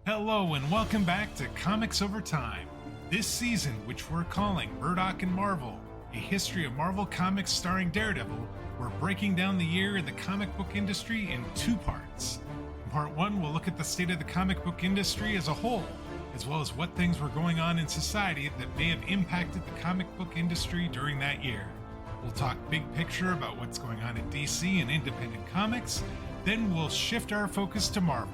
Hello and welcome back to Comics Over Time. This season, which we're calling Murdock and Marvel, a history of Marvel Comics starring Daredevil, we're breaking down the year in the comic book industry in two parts. In part one, we'll look at the state of the comic book industry as a whole, as well as what things were going on in society that may have impacted the comic book industry during that year. We'll talk big picture about what's going on in DC and independent comics, then we'll shift our focus to Marvel.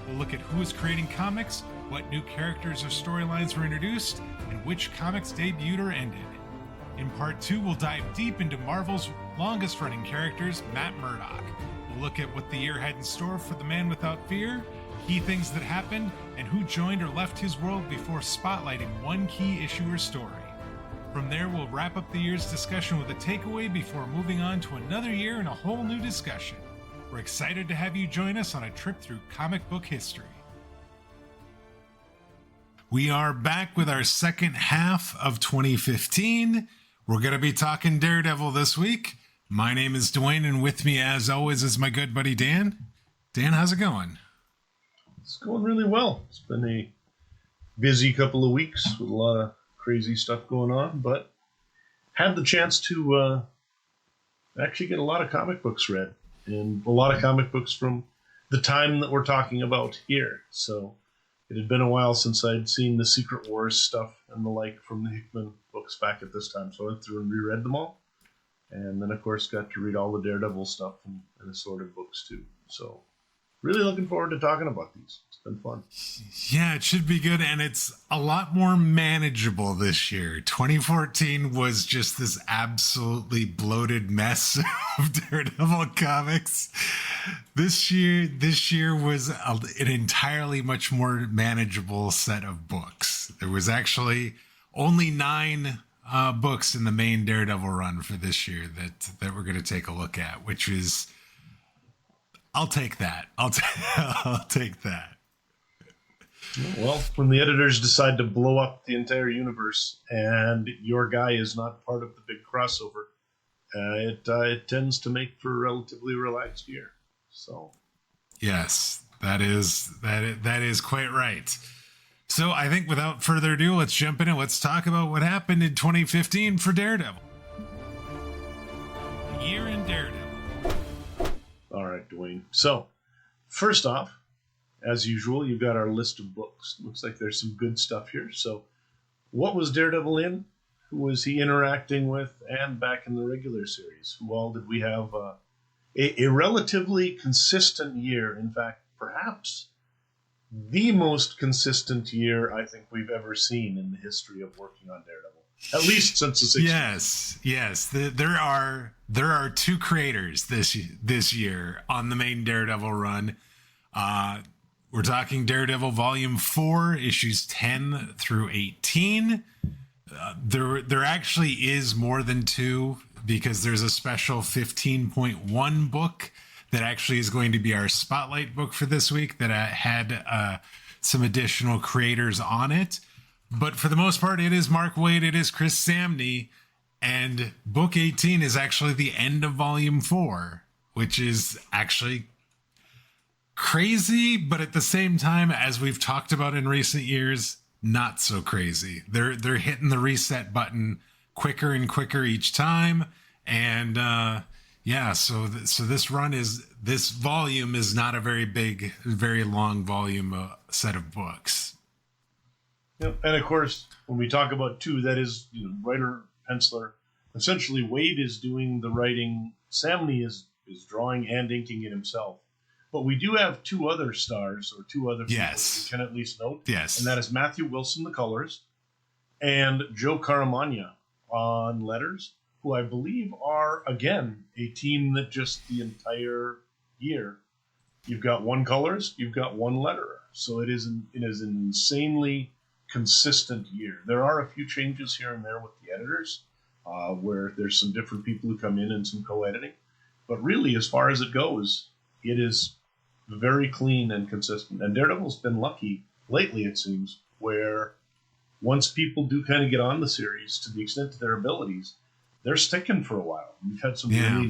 We'll look at who is creating comics, what new characters or storylines were introduced, and which comics debuted or ended. In part two, we'll dive deep into Marvel's longest-running characters, Matt Murdock. We'll look at what the year had in store for the Man Without Fear, key things that happened, and who joined or left his world before spotlighting one key issue or story. From there, we'll wrap up the year's discussion with a takeaway before moving on to another year and a whole new discussion. We're excited to have you join us on a trip through comic book history. We are back with our second half of 2015. We're going to be talking Daredevil this week. My name is Dwayne, and with me, as always, is my good buddy Dan. Dan, how's it going? It's going really well. It's been a busy couple of weeks with a lot of crazy stuff going on, but had the chance to actually get a lot of comic books read. And a lot of comic books from the time that we're talking about here. So it had been a while since I'd seen the Secret Wars stuff and the like from the Hickman books back at this time. So I went through and reread them all. And then, of course, got to read all the Daredevil stuff and assorted books, too. So really looking forward to talking about these. It's been fun. Yeah, it should be good. And it's a lot more manageable this year. 2014 was just this absolutely bloated mess of Daredevil comics. This year was an entirely much more manageable set of books. There was actually only 9 books in the main Daredevil run for this year that we're going to take a look at, which is, I'll take that. I'll take that. Well, when the editors decide to blow up the entire universe and your guy is not part of the big crossover, it tends to make for a relatively relaxed year. So, yes, that is quite right. So I think without further ado, let's jump in and let's talk about what happened in 2015 for Daredevil. The year in Daredevil. All right, Dwayne. So, first off, as usual, you've got our list of books. Looks like there's some good stuff here. So, what was Daredevil in? Who was he interacting with? And back in the regular series, who all did we have? A relatively consistent year. In fact, perhaps the most consistent year I think we've ever seen in the history of working on Daredevil. At least since the 60s. Yes. There are 2 creators this year on the main Daredevil run. We're talking Daredevil Volume 4, issues 10 through 18. There actually is more than 2 because there's a special 15.1 book that actually is going to be our spotlight book for this week that had some additional creators on it. But for the most part, it is Mark Waid, it is Chris Samnee, and book 18 is actually the end of Volume 4, which is actually crazy, but at the same time, as we've talked about in recent years, not so crazy. They're hitting the reset button quicker and quicker each time, and so this volume is not a very big, very long volume set of books. Yep. And of course, when we talk about 2, that is writer, penciler. Essentially, Waid is doing the writing. Samnee is drawing and inking it himself. But we do have 2 other stars, or 2 other people we can at least note. Yes. And that is Matthew Wilson, the colors, and Joe Caramagna on letters, who I believe are, again, a team that just the entire year, you've got 1 colors, you've got 1 letterer. So it is an insanely consistent year. There are a few changes here and there with the editors, where there's some different people who come in and some co-editing. But really, as far as it goes, it is very clean and consistent. And Daredevil's been lucky lately, it seems, where once people do kind of get on the series to the extent of their abilities, they're sticking for a while. We've had some really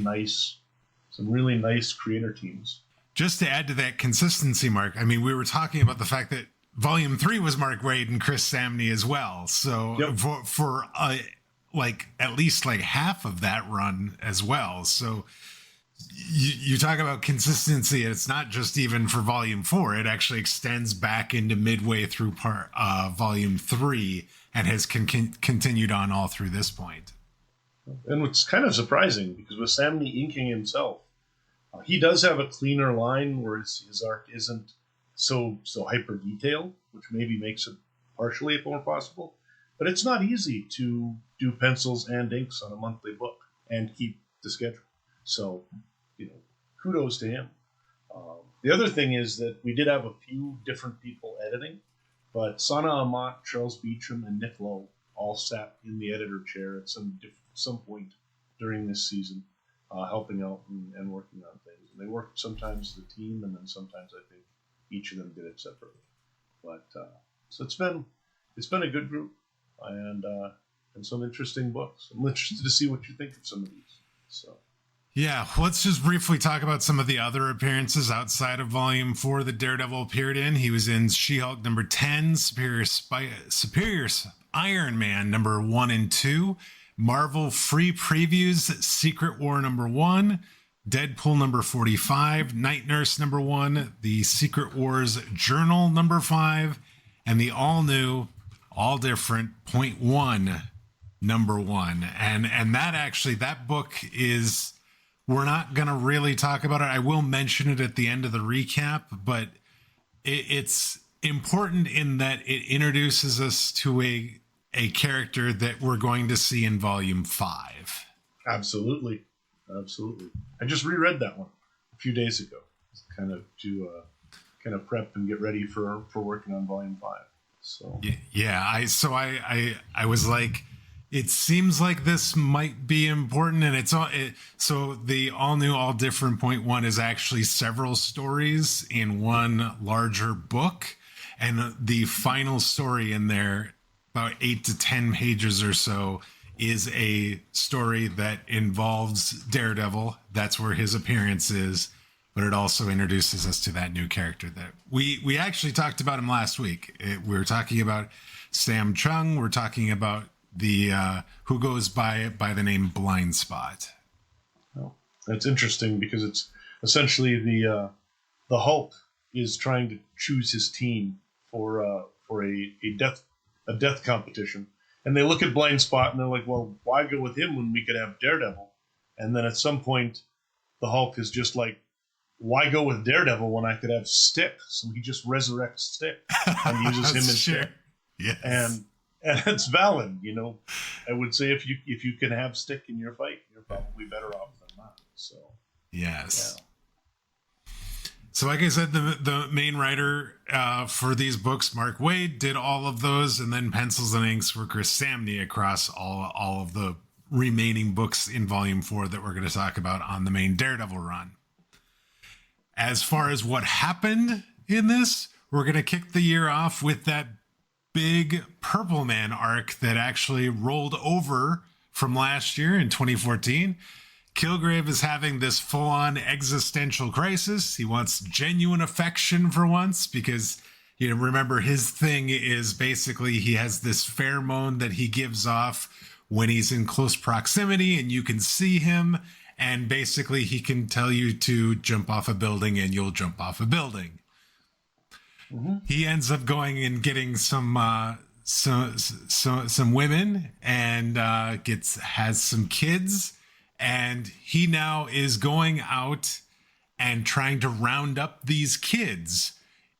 nice creator teams. Just to add to that consistency, Mark, I mean, we were talking about the fact that Volume 3 was Mark Waid and Chris Samnee as well. So Yep. for like at least like half of that run as well. So you talk about consistency. It's not just even for Volume 4. It actually extends back into midway through Volume 3 and has continued on all through this point. And it's kind of surprising because with Samnee inking himself, he does have a cleaner line where his art isn't so hyper detailed, which maybe makes it partially more possible. But it's not easy to do pencils and inks on a monthly book and keep the schedule. So, kudos to him. The other thing is that we did have a few different people editing, but Sana Amat, Charles Beecham, and Nick Lowe all sat in the editor chair at some point during this season, helping out and working on things. And they worked sometimes as a team, and then sometimes I think each of them did it separately. But so it's been a good group and some interesting books. I'm interested to see what you think of some of these. So. Yeah, let's just briefly talk about some of the other appearances outside of Volume 4 that Daredevil appeared in. He was in She-Hulk number 10, Superior Iron Man number 1 and 2, Marvel Free Previews Secret War number 1, Deadpool number 45, Night Nurse number 1, the Secret Wars Journal number 5, and the all-new, all-different Point 1 number 1. And that book is... We're not going to really talk about it. I will mention it at the end of the recap, but it's important in that it introduces us to a character that we're going to see in Volume 5. Absolutely. I just reread that one a few days ago, kind of prep and get ready for working on Volume 5. So yeah, I was like, it seems like this might be important, and so the all new, all different Point 1 is actually several stories in one larger book, and the final story in there, about 8 to 10 pages or so, is a story that involves Daredevil. That's where his appearance is, but it also introduces us to that new character that we actually talked about him last week. We were talking about Sam Chung. We're talking about the who goes by the name Blind Spot. Well, that's interesting because it's essentially the Hulk is trying to choose his team for a death competition, and they look at Blind Spot and they're like, well, why go with him when we could have Daredevil? And then at some point, the Hulk is just like, why go with Daredevil when I could have Stick? So he just resurrects Stick and uses him instead. Yes. And it's valid, I would say if you can have Stick in your fight, you're probably better off than not. So yes. Yeah. So like I said, the main writer for these books, Mark Waid, did all of those, and then pencils and inks were Chris Samnee across all of the remaining books in Volume 4 that we're going to talk about on the main Daredevil run. As far as what happened in this, we're going to kick the year off with that big Purple Man arc that actually rolled over from last year in 2014. Kilgrave is having this full-on existential crisis. He wants genuine affection for once because, remember, his thing is basically he has this pheromone that he gives off when he's in close proximity and you can see him, and basically he can tell you to jump off a building and you'll jump off a building. Mm-hmm. He ends up going and getting some women and has some kids, and he now is going out and trying to round up these kids.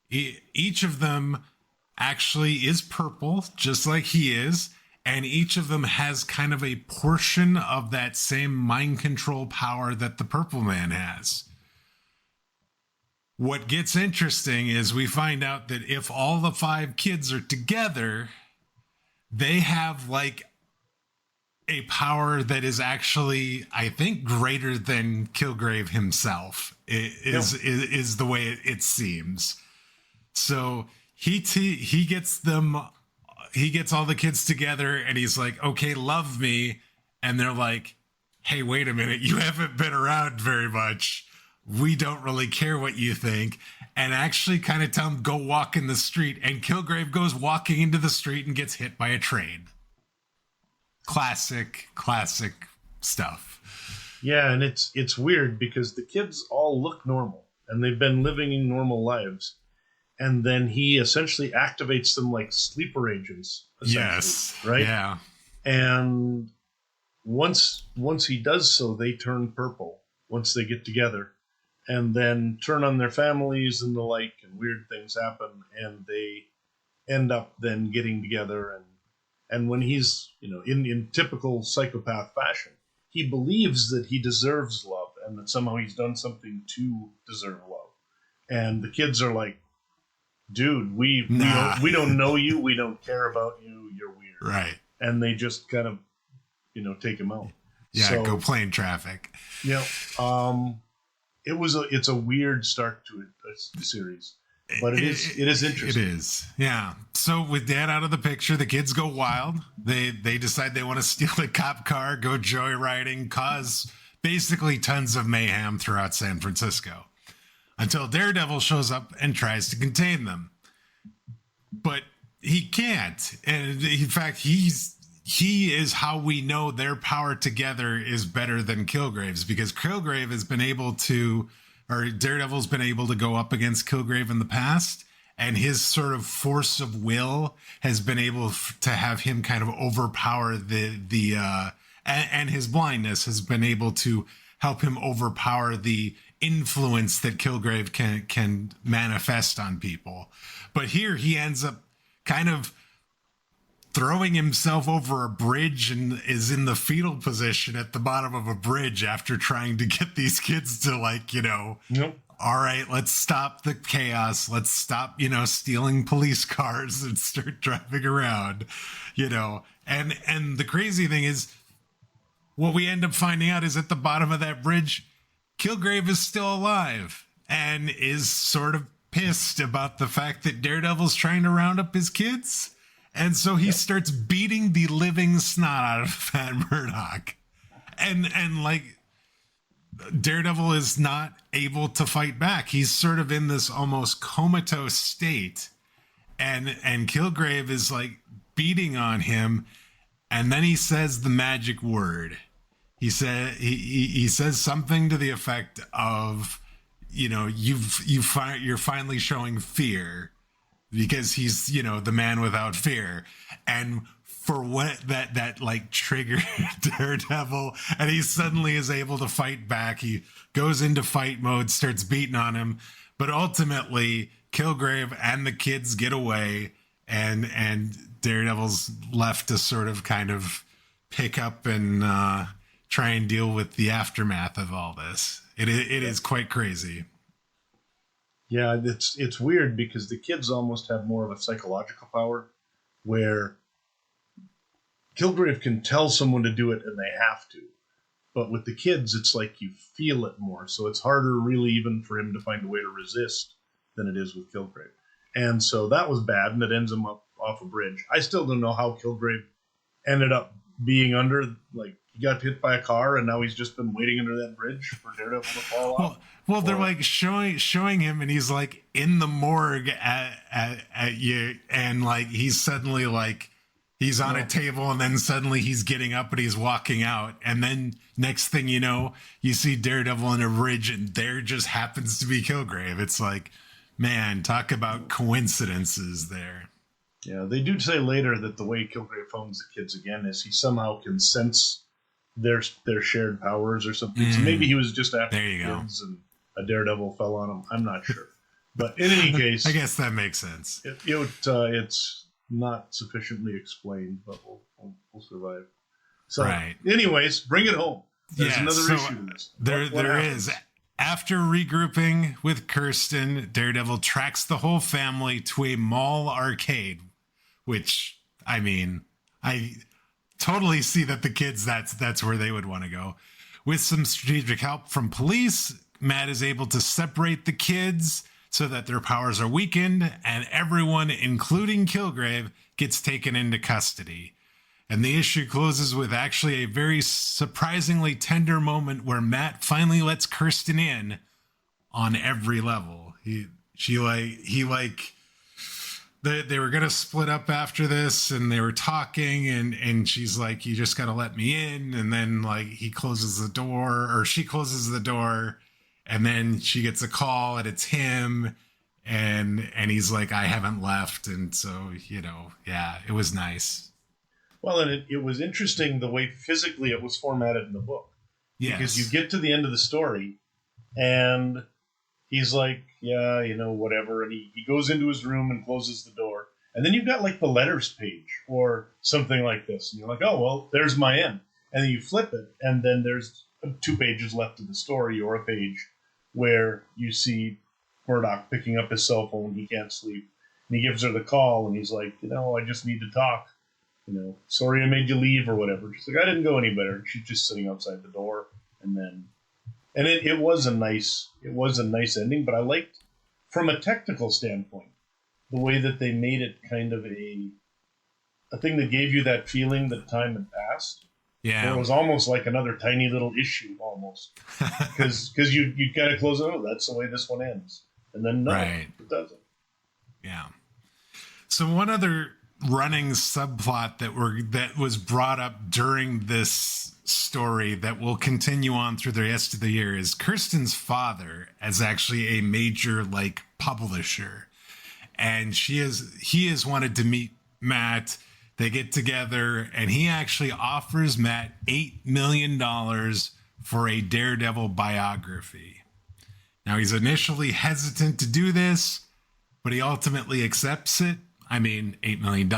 Each of them actually is purple, just like he is, and each of them has kind of a portion of that same mind control power that the Purple Man has. What gets interesting is we find out that if all the 5 kids are together, they have like a power that is actually, I think, greater than Kilgrave himself. Is the way it seems. So he gets them. He gets all the kids together and he's like, okay, love me. And they're like, hey, wait a minute. You haven't been around very much. we don't really care what you think, and actually kind of tell him go walk in the street, and Kilgrave goes walking into the street and gets hit by a train. Classic stuff. Yeah, and it's weird because the kids all look normal and they've been living in normal lives, and then he essentially activates them like sleeper agents. Yes. Right. Yeah. And once he does so, they turn purple once they get together, and then turn on their families and the like, and weird things happen, and they end up then getting together. And when he's, in typical psychopath fashion, he believes that he deserves love and that somehow he's done something to deserve love. And the kids are like, dude, we don't know you, we don't care about you, you're weird. Right. And they just kind of, take him out. Yeah, so, go play in traffic. Yeah. It's a weird start to a series. But it is interesting. It is. Yeah. So with Dad out of the picture, the kids go wild. They decide they want to steal a cop car, go joyriding, cause basically tons of mayhem throughout San Francisco. Until Daredevil shows up and tries to contain them. But he can't. And in fact, he is how we know their power together is better than Kilgrave's, because Kilgrave has been able to, or Daredevil's been able to go up against Kilgrave in the past, and his sort of force of will has been able to have him kind of overpower and his blindness has been able to help him overpower the influence that Kilgrave can manifest on people. But here he ends up kind of throwing himself over a bridge and is in the fetal position at the bottom of a bridge after trying to get these kids to Yep. All right, let's stop the chaos. Let's stop, stealing police cars and start driving around, and the crazy thing is what we end up finding out is at the bottom of that bridge, Kilgrave is still alive and is sort of pissed about the fact that Daredevil's trying to round up his kids. And so he starts beating the living snot out of that Murdock. And Daredevil is not able to fight back. He's sort of in this almost comatose state. And Kilgrave is beating on him. And then he says the magic word. He says something to the effect of, you're finally showing fear. Because he's, the man without fear. And for what that triggered Daredevil, and he suddenly is able to fight back. He goes into fight mode, starts beating on him. But ultimately, Kilgrave and the kids get away, and Daredevil's left to sort of kind of pick up and try and deal with the aftermath of all this. It is quite crazy. Yeah, it's weird because the kids almost have more of a psychological power, where Kilgrave can tell someone to do it and they have to. But with the kids, it's like you feel it more. So it's harder really even for him to find a way to resist than it is with Kilgrave. And so that was bad, and it ends him up off a bridge. I still don't know how Kilgrave ended up being under, he got hit by a car and now he's just been waiting under that bridge for Daredevil to fall off. Well, they're showing him, and he's in the morgue at you, and he's suddenly he's on a table, and then suddenly he's getting up and he's walking out, and then next thing you know, you see Daredevil on a bridge, and there just happens to be Kilgrave. It's man, talk about coincidences there. Yeah, they do say later that the way Kilgrave phones the kids again is he somehow can sense their shared powers or something. So maybe he was just after the kids and a Daredevil fell on him. I'm not sure. But in any case, I guess that makes sense. It's not sufficiently explained, but we'll survive. So, right. Anyways, bring it home. There's another issue to this. There is. After regrouping with Kirsten, Daredevil tracks the whole family to a mall arcade, which, I totally see that the kids, that's where they would want to go. With some strategic help from police, Matt is able to separate the kids so that their powers are weakened, and everyone, including Kilgrave, gets taken into custody. And the issue closes with actually a very surprisingly tender moment where Matt finally lets Kirsten in, on every level. They were gonna split up after this, and they were talking, and she's like, "You just gotta let me in." And then like he closes the door, or she closes the door, and then she gets a call, and it's him, and he's like, "I haven't left," and so yeah, it was nice. Well, and it was interesting the way physically it was formatted in the book. Yes. Because you get to the end of the story, and he's like, yeah, whatever. And he goes into his room and closes the door. And then you've got like the letters page or something like this. And you're like, oh, well, there's my end. And then you flip it, and then there's 2 pages left of the story, or a page where you see Murdock picking up his cell phone. He can't sleep. And he gives her the call, and he's like, I just need to talk. Sorry I made you leave or whatever. She's like, I didn't go any better. She's just sitting outside the door. And it was a nice ending, but I liked, from a technical standpoint, the way that they made it kind of a thing that gave you that feeling that time had passed. Yeah. Where it was almost like another tiny little issue, almost. Because you kind of close it, that's the way this one ends. And then no, right. It doesn't. Yeah. So one other running subplot that was brought up during this story that will continue on through the rest of the year is Kirsten's father is actually a major publisher, and he has wanted to meet Matt. They get together, and he actually offers Matt $8 million for a Daredevil biography. Now, he's initially hesitant to do this, but he ultimately accepts it. I mean, $8 million,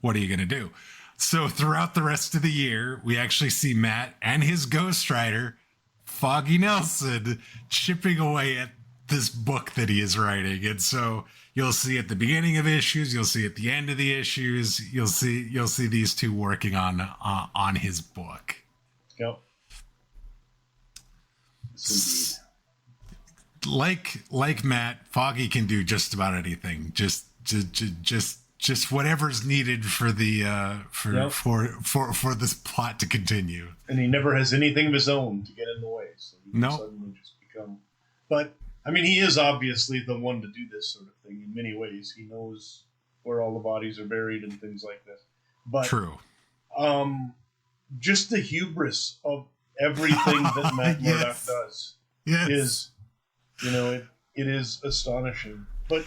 what are you going to do? So throughout the rest of the year, we actually see Matt and his ghostwriter, Foggy Nelson, chipping away at this book that he is writing. And so you'll see at the beginning of issues, you'll see at the end of the issues, you'll see these two working on his book. Yep. Yes, like Matt, Foggy can do just about anything. Just whatever's needed for the for this plot to continue. And he never has anything of his own to get in the way, so he can suddenly just become. But I mean, he is obviously the one to do this sort of thing in many ways. He knows where all the bodies are buried and things like this. But true. Just the hubris of everything that Matt Murdock does is, it is astonishing. But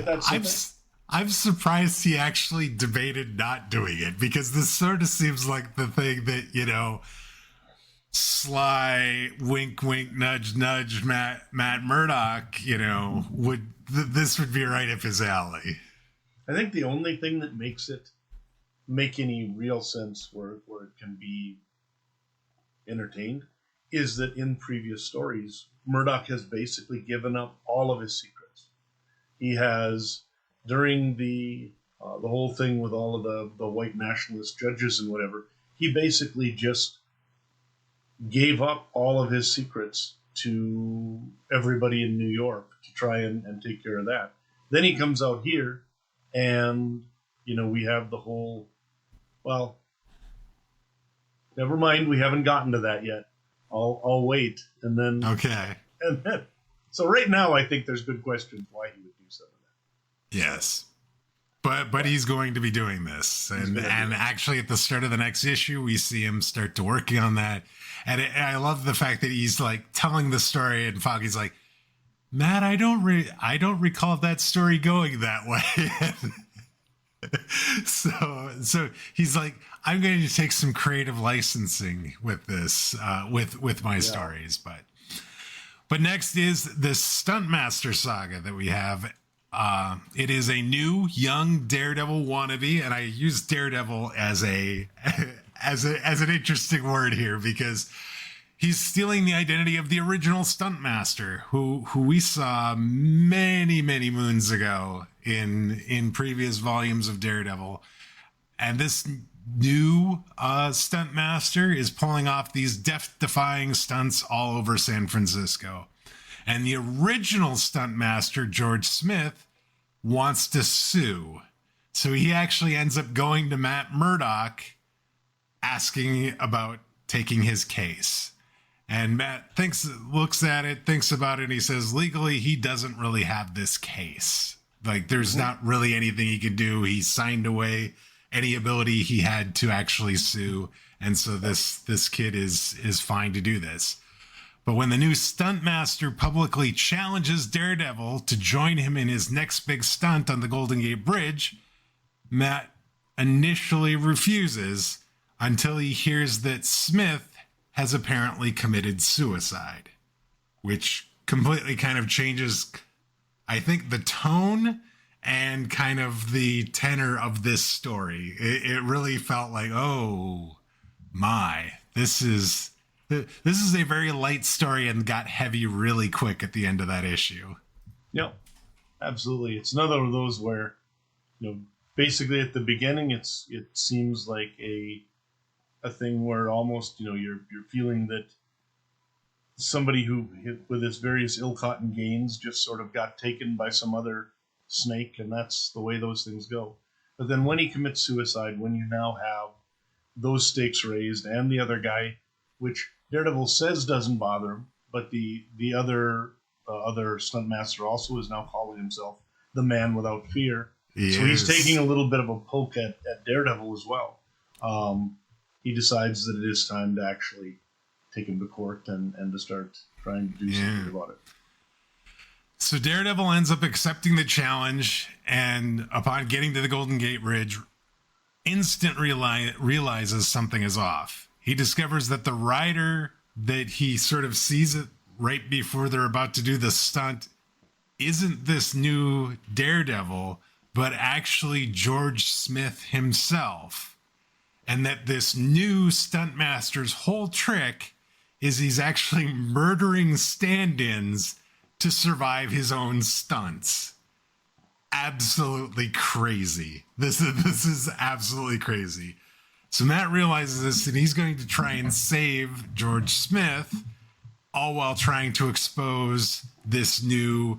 that's I'm surprised he actually debated not doing it, because this sort of seems like the thing that, sly wink, wink, nudge, nudge, Matt Murdock, this would be right up his alley. I think the only thing that makes it make any real sense where it can be entertained is that in previous stories, Murdock has basically given up all of his secrets. He has, during the whole thing with all of the white nationalist judges and whatever, he basically just gave up all of his secrets to everybody in New York to try and take care of that. Then he comes out here, and we have the whole, well, never mind, we haven't gotten to that yet. I'll wait, and then okay. And then, so right now, I think there's good questions why he would do some of that. Yes, but he's going to be doing this, and actually at the start of the next issue, we see him start to working on that, and I love the fact that he's telling the story, and Foggy's like, Matt, I don't recall that story going that way. So he's like, I'm going to take some creative licensing with this, with my stories, but next is this Stuntmaster saga that we have. It is a new young Daredevil wannabe, and I use Daredevil as an interesting word here because he's stealing the identity of the original Stuntmaster, who we saw many moons ago in previous volumes of Daredevil, and this new Stuntmaster is pulling off these death-defying stunts all over San Francisco. And the original Stuntmaster, George Smith, wants to sue. So he actually ends up going to Matt Murdock asking about taking his case. And Matt looks at it, thinks about it, and he says, legally, he doesn't really have this case. Like, there's not really anything he could do. He signed away any ability he had to actually sue. And so this kid is fine to do this. But when the new stunt master publicly challenges Daredevil to join him in his next big stunt on the Golden Gate Bridge, Matt initially refuses until he hears that Smith has apparently committed suicide, which completely kind of changes, I think, the tone and kind of the tenor of this story. It really felt like, oh my, this is a very light story and got heavy really quick at the end of that issue. Yep, absolutely. It's another of those where, basically at the beginning, it seems like a thing where almost, you're feeling that somebody who, with his various ill-gotten gains, just sort of got taken by some other snake, and that's the way those things go. But then when he commits suicide, when you now have those stakes raised and the other guy, which Daredevil says doesn't bother him, but the other stunt master also is now calling himself the Man Without Fear. Yes. So he's taking a little bit of a poke at Daredevil as well. He decides that it is time to actually take him to court and to start trying to do something about it. So Daredevil ends up accepting the challenge, and upon getting to the Golden Gate Bridge, realizes something is off. He discovers that the rider that he sort of sees it right before they're about to do the stunt isn't this new Daredevil, but actually George Smith himself. And that this new stuntmaster's whole trick is he's actually murdering stand-ins to survive his own stunts. Absolutely crazy. This is absolutely crazy. So Matt realizes this, and he's going to try and save George Smith, all while trying to expose this new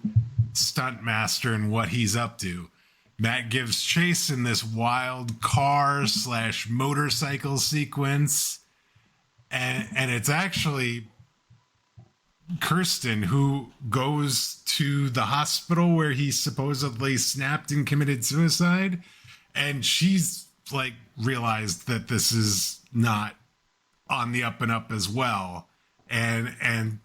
stuntmaster and what he's up to. Matt gives chase in this wild car/motorcycle sequence. And it's actually Kirsten who goes to the hospital where he supposedly snapped and committed suicide. And she's like realized that this is not on the up and up as well. And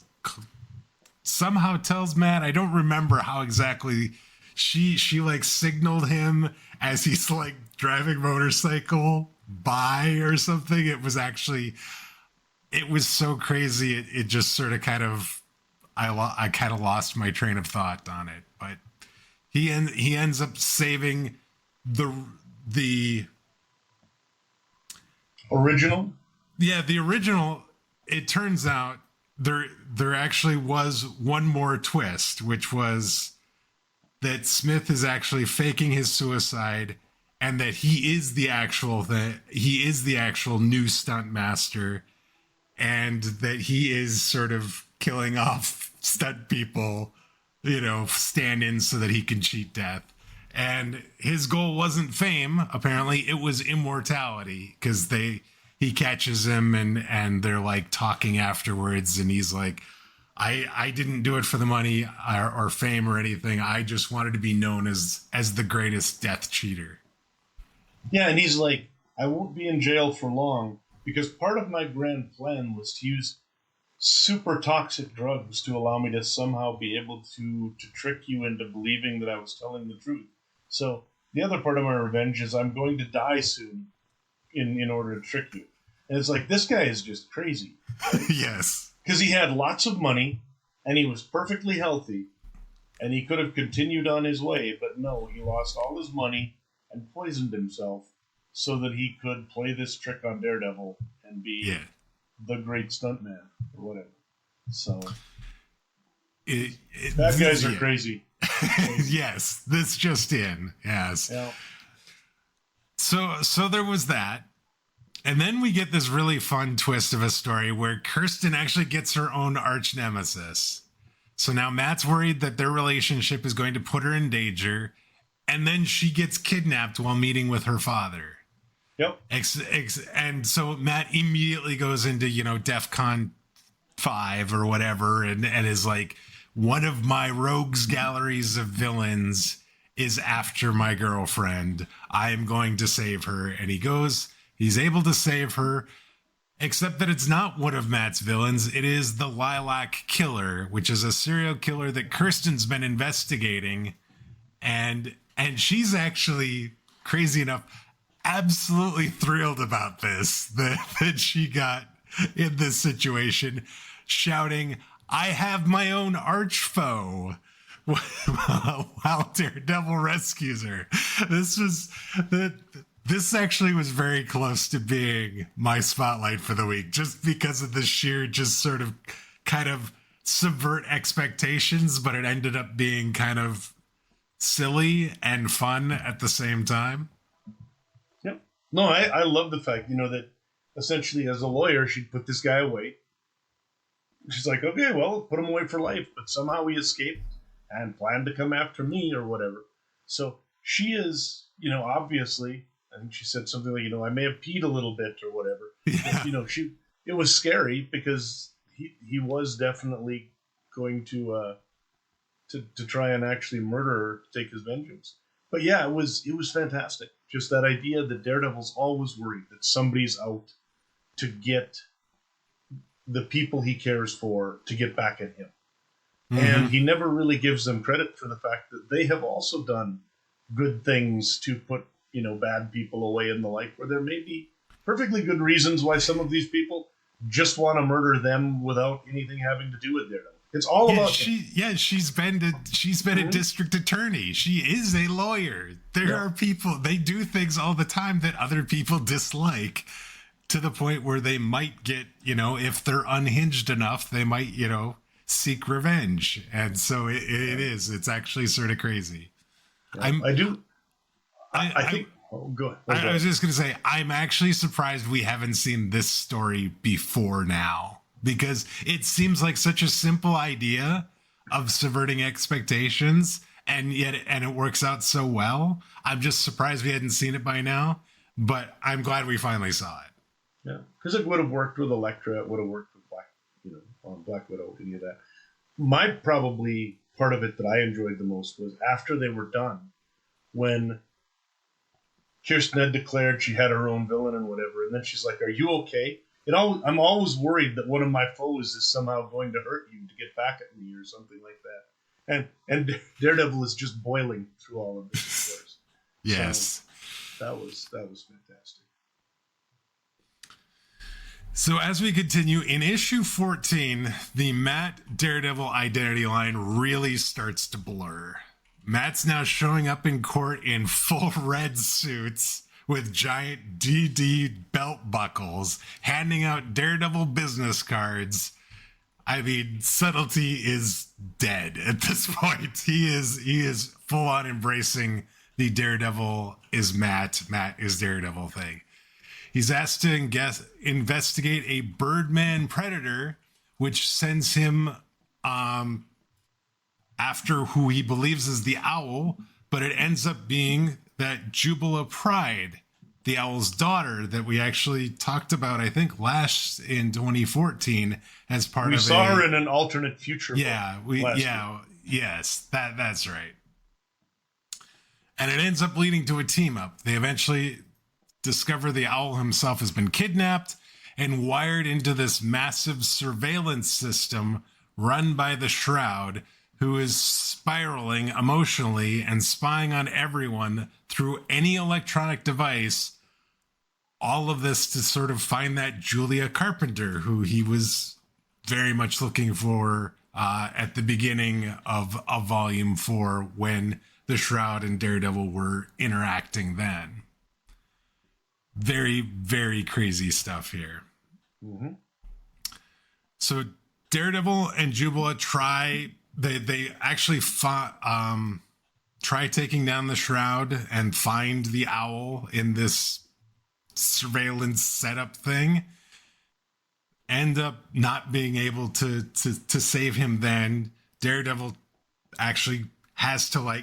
somehow tells Matt, I don't remember how exactly she like signaled him as he's like driving motorcycle by or something. It was so crazy. It just sort of kind of, I kind of lost my train of thought on it, but he ends up saving the original. Yeah, the original. It turns out there actually was one more twist, which was that Smith is actually faking his suicide, and that he is the actual new stunt master, and that he is sort of killing off stunt people, stand-ins so that he can cheat death. And his goal wasn't fame. Apparently it was immortality, because he catches him and they're like talking afterwards, and he's like, I didn't do it for the money or fame or anything. I just wanted to be known as the greatest death cheater. Yeah, and he's like, I won't be in jail for long, because part of my grand plan was to use super toxic drugs to allow me to somehow be able to trick you into believing that I was telling the truth. So the other part of my revenge is I'm going to die soon in order to trick you. And it's like, this guy is just crazy. Yes. Because he had lots of money, and he was perfectly healthy, and he could have continued on his way, but no, he lost all his money and poisoned himself so that he could play this trick on Daredevil and be the great stuntman or whatever. So, bad guys are crazy. Yes, this just in. Yes. Yeah. So there was that. And then we get this really fun twist of a story where Kirsten actually gets her own arch nemesis. So now Matt's worried that their relationship is going to put her in danger. And then she gets kidnapped while meeting with her father. Yep. And so Matt immediately goes into, DEFCON 5 or whatever, and is like, one of my rogues galleries of villains is after my girlfriend. I am going to save her. And he's able to save her, except that it's not one of Matt's villains. It is the Lilac Killer, which is a serial killer that Kirsten's been investigating. And she's actually, crazy enough, absolutely thrilled about this, that she got in this situation, shouting, "I have my own arch foe," while Daredevil rescues her. This actually was very close to being my spotlight for the week, just because of the sheer, just sort of kind of subvert expectations, but it ended up being kind of silly and fun at the same time. Yep. No, I love the fact, that essentially as a lawyer, she'd put this guy away. She's like, okay, well, put him away for life, but somehow he escaped and planned to come after me or whatever. So she is, obviously, I think she said something like, I may have peed a little bit or whatever. Yeah. But, it was scary because he was definitely going to try and actually murder her to take his vengeance. But yeah, it was fantastic. Just that idea that Daredevil's always worried that somebody's out to get the people he cares for to get back at him. Mm-hmm. And he never really gives them credit for the fact that they have also done good things to put, bad people away in the life, where there may be perfectly good reasons why some of these people just want to murder them without anything having to do with Daredevil. It's all about him. She's been mm-hmm. a district attorney. She is a lawyer. There are people, they do things all the time that other people dislike, to the point where they might get, if they're unhinged enough, they might, seek revenge. And so it's actually sort of crazy. Yeah, I think, go ahead. I was just going to say, I'm actually surprised we haven't seen this story before now, because it seems like such a simple idea of subverting expectations, and it works out so well. I'm just surprised we hadn't seen it by now, but I'm glad we finally saw it. Yeah, because it would have worked with Elektra, it would have worked with Black Widow, any of that. My probably part of it that I enjoyed the most was after they were done, when Kirsten had declared she had her own villain and whatever, and then she's like, "Are you okay?" I'm always worried that one of my foes is somehow going to hurt you to get back at me or something like that. And Daredevil is just boiling through all of this, of course. Yes, so that was fantastic. So as we continue, in issue 14, the Matt Daredevil identity line really starts to blur. Matt's now showing up in court in full red suits with giant DD belt buckles, handing out Daredevil business cards. I mean, subtlety is dead at this point. He is full on embracing the Daredevil is Matt is Daredevil thing. He's asked to investigate a Birdman predator, which sends him after who he believes is the owl, but it ends up being that Jubila Pride, the owl's daughter that we actually talked about, I think, last in 2014 as part of We saw her in an alternate future. Yeah, yes, that's right. And it ends up leading to a team up. They eventually discover the owl himself has been kidnapped and wired into this massive surveillance system run by the Shroud, who is spiraling emotionally and spying on everyone through any electronic device. All of this to sort of find that Julia Carpenter, who he was very much looking for at the beginning of Volume 4, when the Shroud and Daredevil were interacting then. Very, very crazy stuff here. Mm-hmm. So Daredevil and Jubila try taking down the Shroud and find the owl in this surveillance setup thing. End up not being able to save him. Then Daredevil actually has to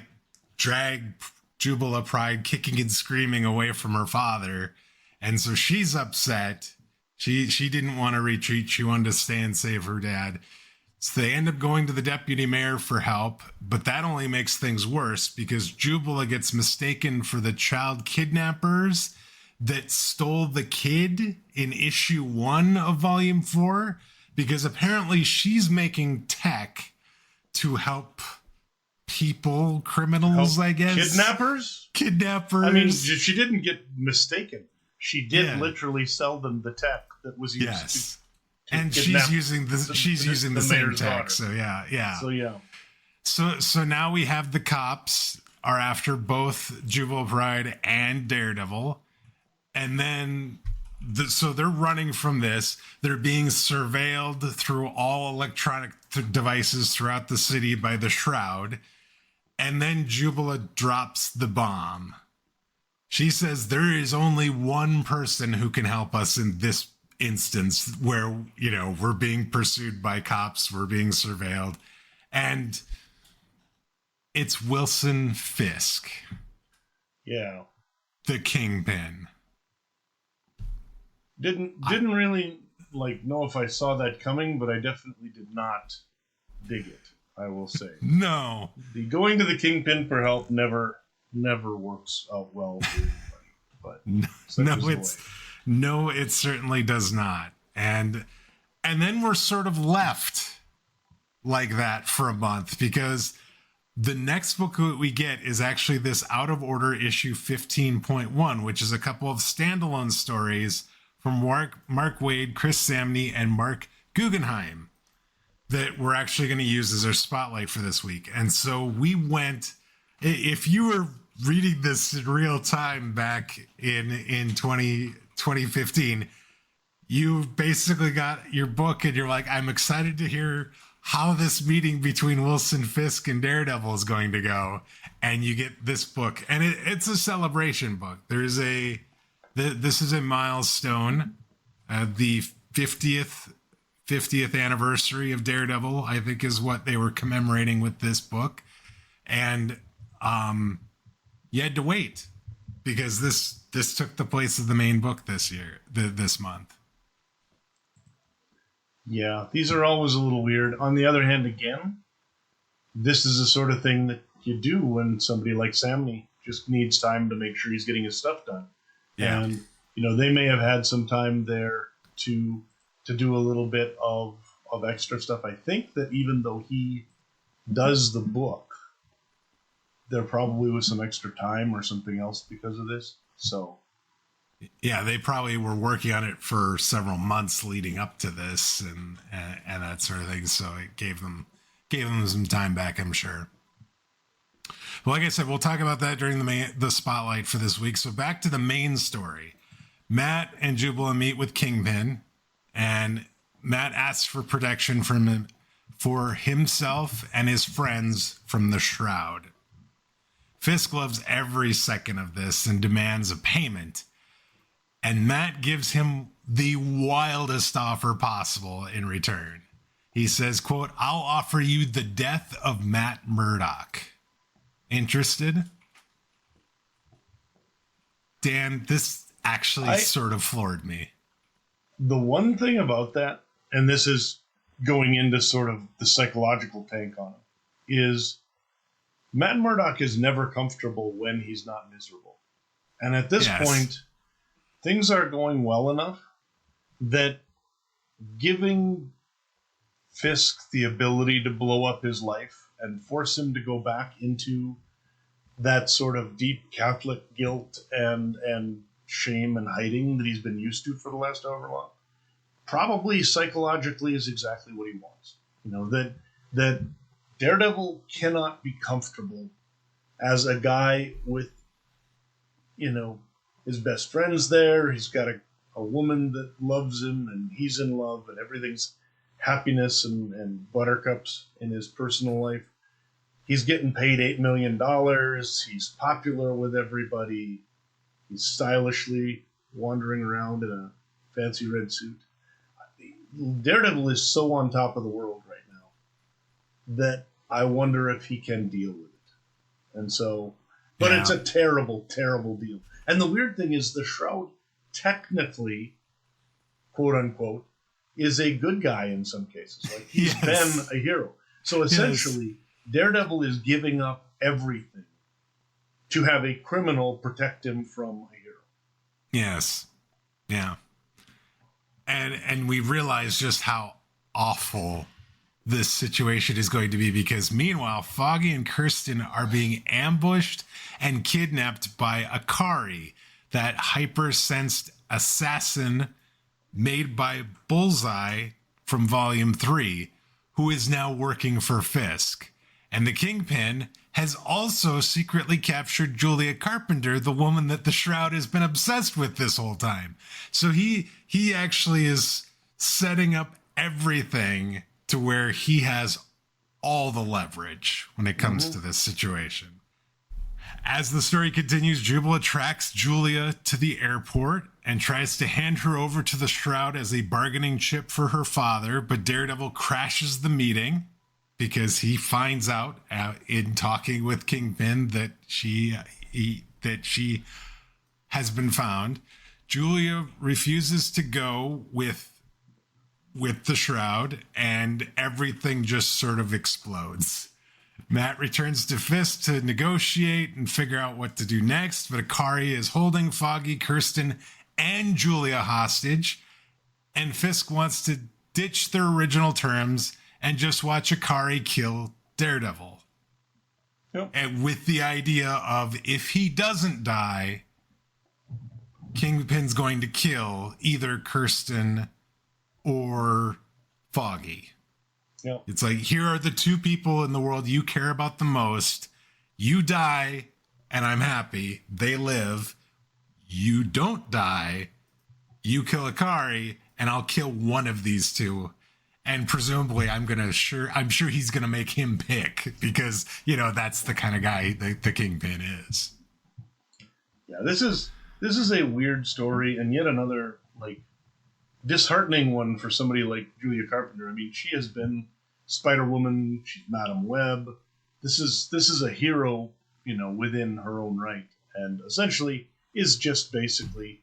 drag Jubila Pride kicking and screaming away from her father. And so she's upset She didn't want to retreat. She wanted to stay and save her dad. So they end up going to the deputy mayor for help, but that only makes things worse because Jubila gets mistaken for the child kidnappers that stole the kid in issue 1 of volume 4, because apparently she's making tech to help people, criminals, I guess. Kidnappers. I mean, she didn't get mistaken. She did literally sell them the tech that was used and she's using the same tech. Daughter. So now we have the cops are after both Jubilee Pride and Daredevil, and then so they're running from this. They're being surveilled through all electronic devices throughout the city by the Shroud, and then Jubilee drops the bomb. She says there is only one person who can help us in this instance where, we're being pursued by cops, we're being surveilled, and it's Wilson Fisk. Yeah. The Kingpin. Didn't really know if I saw that coming, but I definitely did not dig it, I will say. No. The going to the Kingpin for help never works out well for anybody. But no, it certainly does not. And then we're sort of left like that for a month, because the next book that we get is actually this Out of Order issue 15.1, which is a couple of standalone stories from Mark Waid, Chris Samnee, and Mark Guggenheim that we're actually going to use as our spotlight for this week. And so we went, if you were reading this in real time back in 2015, you basically got your book and you're like, I'm excited to hear how this meeting between Wilson Fisk and Daredevil is going to go. And you get this book, and it's a celebration book. This is a milestone, the 50th anniversary of Daredevil, I think, is what they were commemorating with this book. And you had to wait because this took the place of the main book this month. Yeah, these are always a little weird. On the other hand, again, this is the sort of thing that you do when somebody like Samnee just needs time to make sure he's getting his stuff done. Yeah. And, they may have had some time there to do a little bit of extra stuff. I think that even though he does the book, there probably was some extra time or something else because of this. So, yeah, they probably were working on it for several months leading up to this and that sort of thing. So it gave them some time back, I'm sure. Well, like I said, we'll talk about that during the spotlight for this week. So back to the main story. Matt and Jubilee meet with Kingpin, and Matt asks for protection for himself and his friends from the Shroud. Fisk loves every second of this and demands a payment. And Matt gives him the wildest offer possible in return. He says, quote, I'll offer you the death of Matt Murdock. Interested? Dan, this actually sort of floored me. The one thing about that, and this is going into sort of the psychological tank on it, is Matt Murdock is never comfortable when he's not miserable. And at this point, things are going well enough that giving Fisk the ability to blow up his life and force him to go back into that sort of deep Catholic guilt and shame and hiding that he's been used to for the last however long, probably psychologically is exactly what he wants. That Daredevil cannot be comfortable as a guy with, his best friend's there. He's got a woman that loves him, and he's in love, and everything's happiness and buttercups in his personal life. He's getting paid $8 million. He's popular with everybody. He's stylishly wandering around in a fancy red suit. Daredevil is so on top of the world right now that I wonder if he can deal with it. And so, but it's a terrible, terrible deal. And the weird thing is the Shroud technically quote unquote, is a good guy in some cases. Like he's Yes. been a hero. So essentially, Daredevil is giving up everything to have a criminal protect him from a hero. Yes. Yeah. And we realize just how awful this situation is going to be, because meanwhile, Foggy and Kirsten are being ambushed and kidnapped by Akari, that hyper-sensed assassin made by Bullseye from Volume 3, who is now working for Fisk. And the Kingpin has also secretly captured Julia Carpenter, the woman that the Shroud has been obsessed with this whole time. So he actually is setting up everything to where he has all the leverage when it comes to this situation. As the story continues, Jubal tracks Julia to the airport and tries to hand her over to the Shroud as a bargaining chip for her father, but Daredevil crashes the meeting because he finds out in talking with Kingpin that she has been found. Julia refuses to go with the Shroud, and everything just sort of explodes. Matt returns to Fisk to negotiate and figure out what to do next, but Akari is holding Foggy, Kirsten, and Julia hostage, and Fisk wants to ditch their original terms and just watch Akari kill Daredevil. Yep. And with the idea of, if he doesn't die, Kingpin's going to kill either Kirsten or Foggy. Yep. It's like, here are the two people in the world you care about the most. You die, and I'm happy. They live. You don't die. You kill Akari, and I'll kill one of these two. And presumably, I'm sure he's gonna make him pick, because that's the kind of guy the Kingpin is. Yeah, this is a weird story, and yet another disheartening one for somebody like Julia Carpenter. I mean, she has been Spider-Woman, she's Madam Web. This is a hero, within her own right, and essentially is just basically,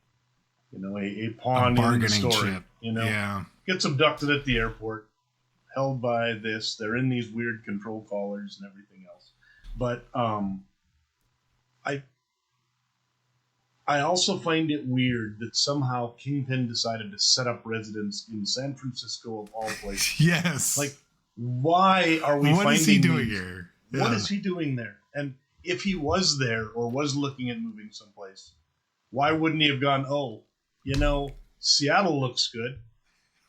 a pawn in the story. Chip. Yeah. Gets abducted at the airport, held by this. They're in these weird control collars and everything else. But I also find it weird that somehow Kingpin decided to set up residence in San Francisco of all places. Yes. Like, why are we finding... What is he doing here? What is he doing there? And if he was there or was looking at moving someplace, why wouldn't he have gone, Seattle looks good.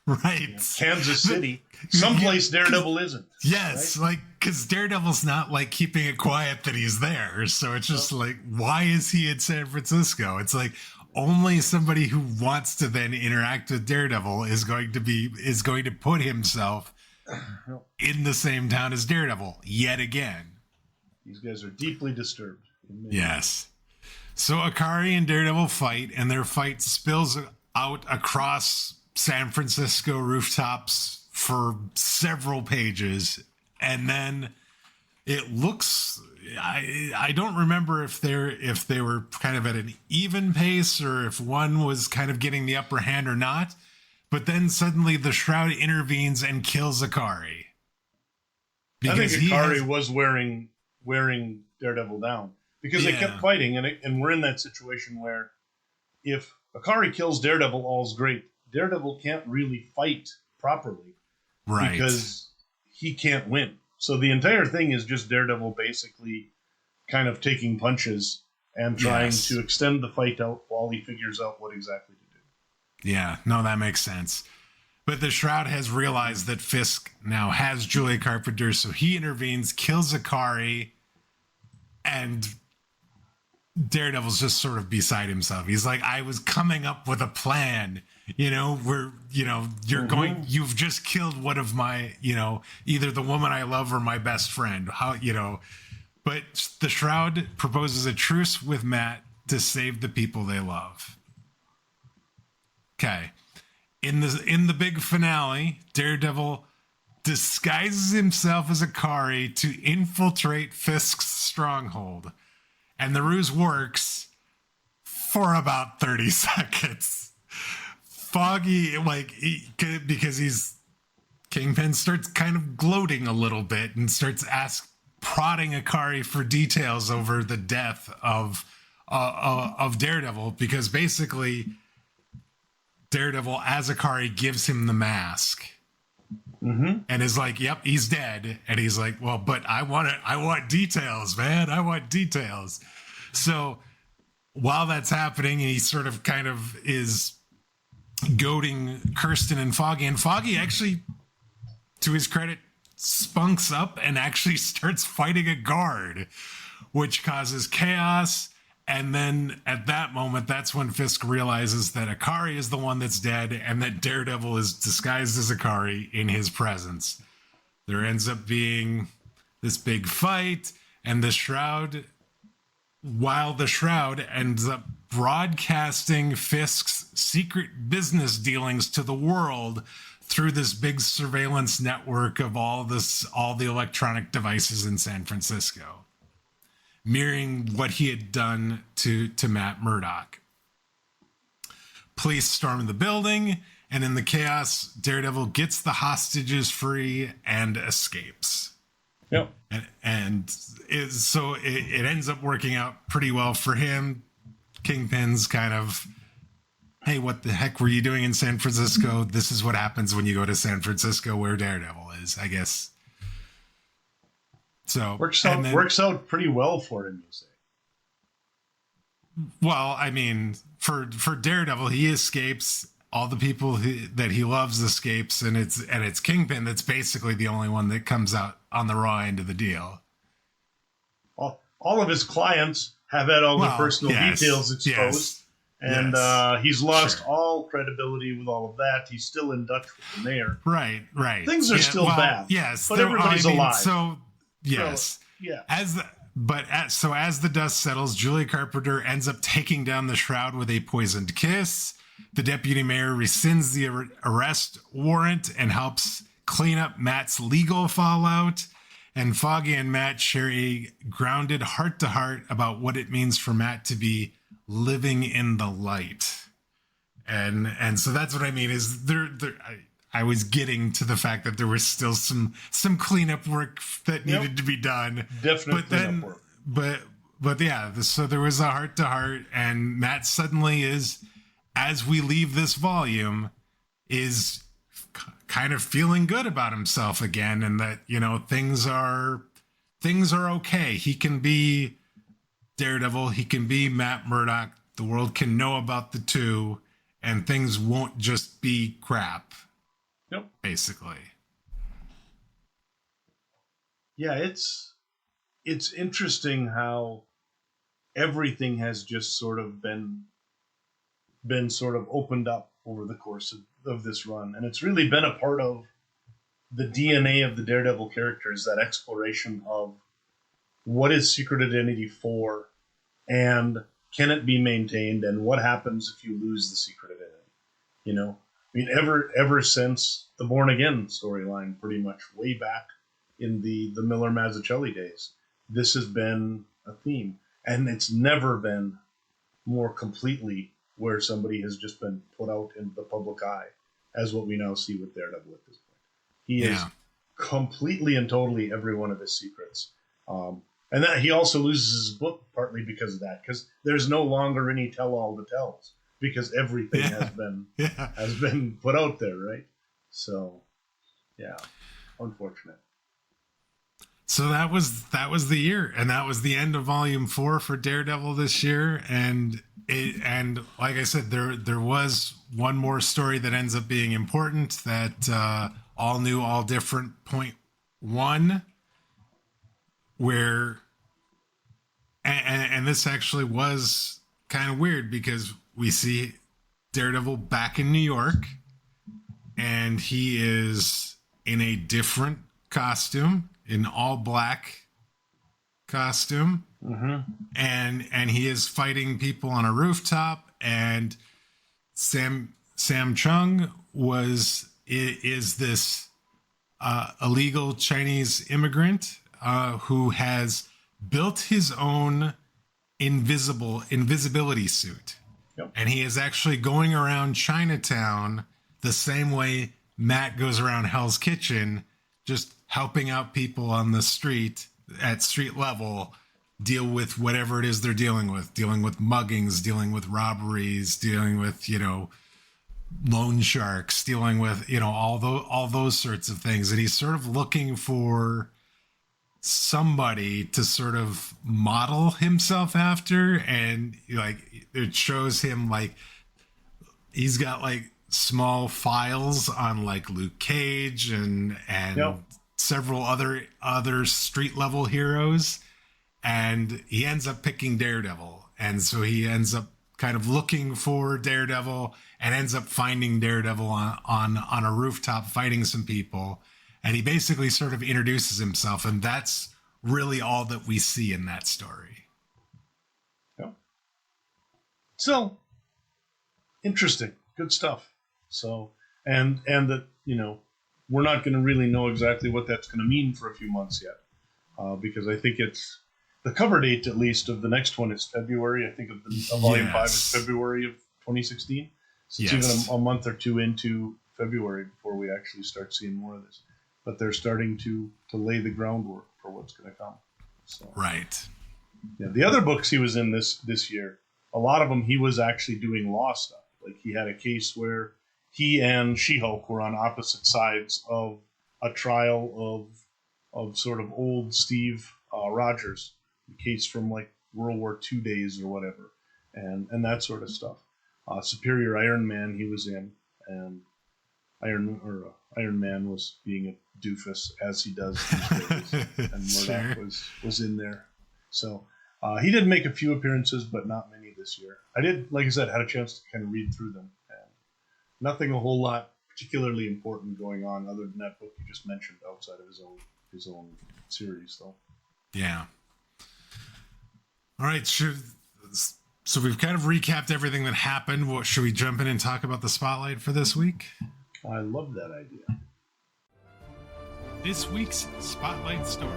Right. Kansas City. Someplace Daredevil isn't. Yes, right? because Daredevil's not keeping it quiet that he's there. So it's just why is he in San Francisco? It's like, only somebody who wants to then interact with Daredevil is going to put himself in the same town as Daredevil yet again. These guys are deeply disturbed. Yes. So Akari and Daredevil fight, and their fight spills out across San Francisco rooftops for several pages, and then it looks, I don't remember if they were kind of at an even pace or if one was kind of getting the upper hand or not, but then suddenly the Shroud intervenes and kills Akari. I think Akari was wearing Daredevil down because they kept fighting, and we're in that situation where if Akari kills Daredevil, all's great. Daredevil can't really fight properly, right? Because he can't win. So the entire thing is just Daredevil basically kind of taking punches and trying to extend the fight out while he figures out what exactly to do. Yeah, no, that makes sense. But the Shroud has realized that Fisk now has Julia Carpenter, so he intervenes, kills Akari, and Daredevil's just sort of beside himself. He's like, I was coming up with a plan. You've just killed one of my, either the woman I love or my best friend. But the Shroud proposes a truce with Matt to save the people they love. Okay. In the big finale, Daredevil disguises himself as Akari to infiltrate Fisk's stronghold. And the ruse works for about 30 seconds. Foggy, like, because he's Kingpin starts kind of gloating a little bit and starts prodding Akari for details over the death of Daredevil, because basically Daredevil as Akari gives him the mask. Mm-hmm. And is like, yep, he's dead. And he's like, well, but I want details, man. I want details. So while that's happening, he sort of kind of is goading Kirsten and Foggy actually, to his credit, spunks up and actually starts fighting a guard, which causes chaos. And then at that moment, that's when Fisk realizes that Akari is the one that's dead and that Daredevil is disguised as Akari in his presence. There ends up being this big fight, and the Shroud, while the Shroud ends up broadcasting Fisk's secret business dealings to the world through this big surveillance network of all the electronic devices in San Francisco, mirroring what he had done to Matt Murdock. Police storm the building, and in the chaos, Daredevil gets the hostages free and escapes. Yep. So it ends up working out pretty well for him. Kingpin's kind of, hey, what the heck were you doing in San Francisco? This is what happens when you go to San Francisco, where Daredevil is, I guess. So works out pretty well for him, you say. Well, I mean, for Daredevil, he escapes. All the people that he loves escapes, and it's Kingpin that's basically the only one that comes out on the raw end of the deal. All of his clients have had all the personal details exposed, and he's lost all credibility with all of that. He's still in Dutch with the mayor. Right. Things are still bad. Yes, but everybody's alive. So yes, so, yeah. As the dust settles, Julia Carpenter ends up taking down the Shroud with a poisoned kiss. The deputy mayor rescinds the arrest warrant and helps clean up Matt's legal fallout. And Foggy and Matt share a grounded heart-to-heart about what it means for Matt to be living in the light. And so that's what I mean is I was getting to the fact that there was still some cleanup work that needed to be done. Definitely cleanup work. But yeah, so there was a heart-to-heart, and Matt suddenly is, as we leave this volume, is kind of feeling good about himself again, and that, you know, things are okay. He can be Daredevil, he can be Matt Murdock, the world can know about the two, and things won't just be crap. Yep. Basically. Yeah, it's interesting how everything has just sort of been sort of opened up over the course of this run. And it's really been a part of the DNA of the Daredevil characters, that exploration of what is secret identity for, and can it be maintained, and what happens if you lose the secret identity. You know, I mean, ever since the Born Again storyline, pretty much way back in the Miller Mazzucchelli days, this has been a theme. And it's never been more completely where somebody has just been put out into the public eye, as what we now see with Daredevil at this point. He is completely and totally every one of his secrets. And that he also loses his book partly because of that, because there's no longer any tell-all to tells, because everything has been put out there, right? So, yeah, unfortunate. So that was the year, and that was the end of Volume 4 for Daredevil this year. And like I said, there was one more story that ends up being important, that All New, All Different .1, where and this actually was kind of weird, because we see Daredevil back in New York, and he is in a different costume, in all black costume. Mm-hmm. And he is fighting people on a rooftop, and Sam Chung is this illegal Chinese immigrant who has built his own invisibility suit. Yep. And he is actually going around Chinatown the same way Matt goes around Hell's Kitchen, just helping out people on the street at street level deal with whatever it is they're dealing with muggings, dealing with robberies, dealing with, loan sharks, dealing with, all those sorts of things. And he's sort of looking for somebody to sort of model himself after. And like, it shows him like, he's got like small files on like Luke Cage and Yep. several other street level heroes. And he ends up picking Daredevil. And so he ends up kind of looking for Daredevil and ends up finding Daredevil on a rooftop fighting some people. And he basically sort of introduces himself. And that's really all that we see in that story. Yeah. So, interesting. Good stuff. So, and that, we're not going to really know exactly what that's going to mean for a few months yet. Because I think it's, the cover date, at least, of the next one is February. I think of Volume 5 is February of 2016. So it's even a month or two into February before we actually start seeing more of this. But they're starting to lay the groundwork for what's going to come. So, right. Yeah. The other books he was in this year, a lot of them he was actually doing law stuff. Like he had a case where he and She-Hulk were on opposite sides of a trial of sort of old Steve Rogers. A case from like World War II days or whatever, and that sort of stuff. Superior Iron Man he was in, and Iron Man was being a doofus as he does these days, and Murdock was in there. So he did make a few appearances, but not many this year. I did, like I said, had a chance to kind of read through them, and nothing a whole lot particularly important going on other than that book you just mentioned outside of his own series, though. Yeah. All right, so we've kind of recapped everything that happened. Should we jump in and talk about the spotlight for this week? I love that idea. This week's spotlight story.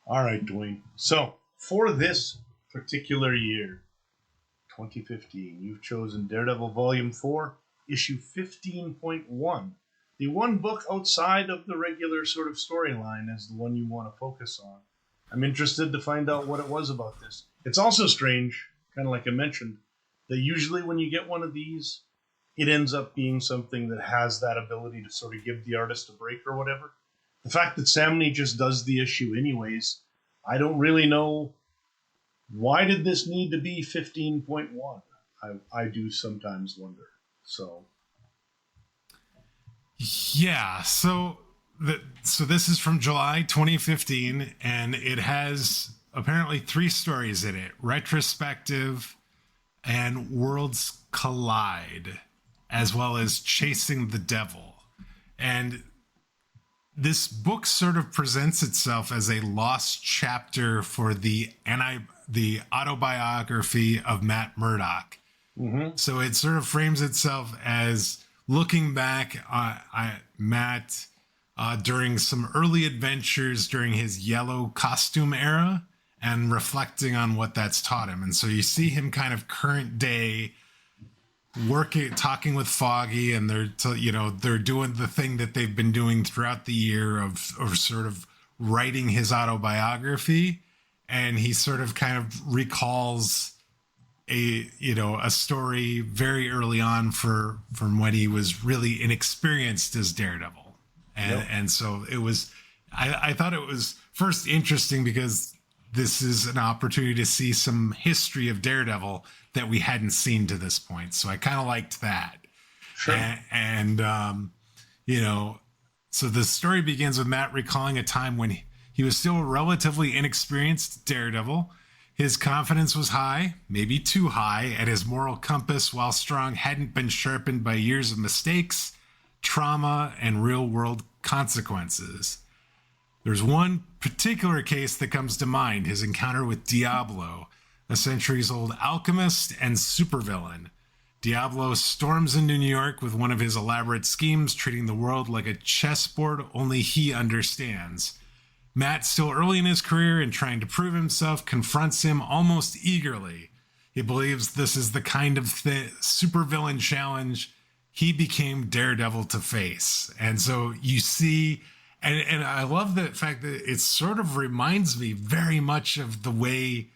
All right, Dwayne. So for this particular year, 2015, you've chosen Daredevil Volume 4, Issue 15.1. The one book outside of the regular sort of storyline is the one you want to focus on. I'm interested to find out what it was about this. It's also strange, kind of like I mentioned, that usually when you get one of these, it ends up being something that has that ability to sort of give the artist a break or whatever. The fact that Samnee just does the issue anyways, I don't really know, why did this need to be 15.1? I do sometimes wonder. So... Yeah, so this is from July 2015, and it has apparently 3 stories in it: Retrospective and Worlds Collide, as well as Chasing the Devil. And this book sort of presents itself as a lost chapter for the autobiography of Matt Murdock. Mm-hmm. So it sort of frames itself as looking back at Matt during some early adventures during his yellow costume era and reflecting on what that's taught him. And so you see him kind of current day talking with Foggy, and they're doing the thing that they've been doing throughout the year of sort of writing his autobiography. And he sort of kind of recalls a story very early on from when he was really inexperienced as Daredevil. And so it was, I thought it was first interesting because this is an opportunity to see some history of Daredevil that we hadn't seen to this point. So I kind of liked that. Sure. So the story begins with Matt recalling a time when he was still a relatively inexperienced Daredevil. His confidence was high, maybe too high, and his moral compass, while strong, hadn't been sharpened by years of mistakes, trauma, and real-world consequences. There's one particular case that comes to mind: his encounter with Diablo, a centuries-old alchemist and supervillain. Diablo storms into New York with one of his elaborate schemes, treating the world like a chessboard only he understands. Matt, still early in his career and trying to prove himself, confronts him almost eagerly. He believes this is the kind of supervillain challenge he became Daredevil to face. And so you see, and I love the fact that it sort of reminds me very much of the way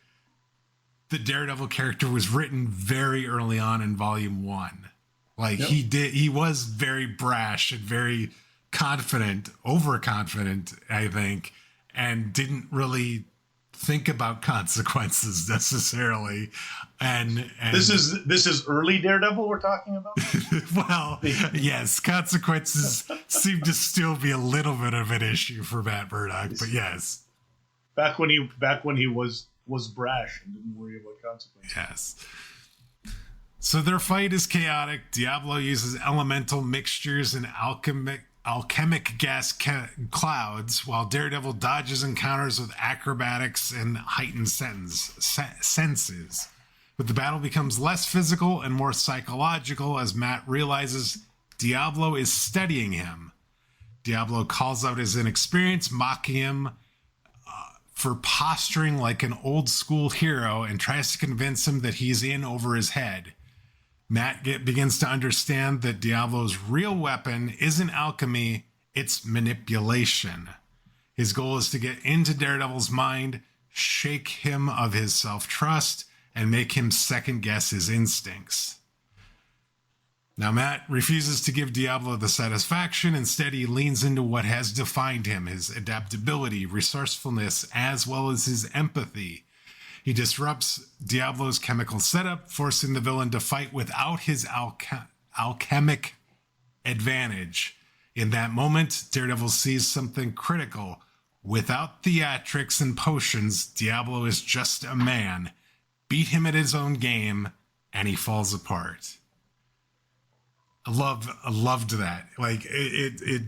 the Daredevil character was written very early on in Volume 1. Like, yep. He was very brash and very confident, overconfident, I think, and didn't really think about consequences necessarily. And this is early Daredevil we're talking about. Well, yes, consequences seem to still be a little bit of an issue for Matt Murdock, but yes, back when he was brash and didn't worry about consequences. Yes. So their fight is chaotic. Diablo uses elemental mixtures and alchemic gas clouds, while Daredevil dodges encounters with acrobatics and heightened senses. But the battle becomes less physical and more psychological as Matt realizes Diablo is studying him. Diablo calls out his inexperience, mocking him for posturing like an old school hero, and tries to convince him that he's in over his head. Matt begins to understand that Diablo's real weapon isn't alchemy, it's manipulation. His goal is to get into Daredevil's mind, shake him of his self-trust, and make him second-guess his instincts. Now, Matt refuses to give Diablo the satisfaction. Instead, he leans into what has defined him, his adaptability, resourcefulness, as well as his empathy. He disrupts Diablo's chemical setup, forcing the villain to fight without his alchemic advantage. In that moment, Daredevil sees something critical. Without theatrics and potions, Diablo is just a man. Beat him at his own game, and he falls apart. I loved that. Like it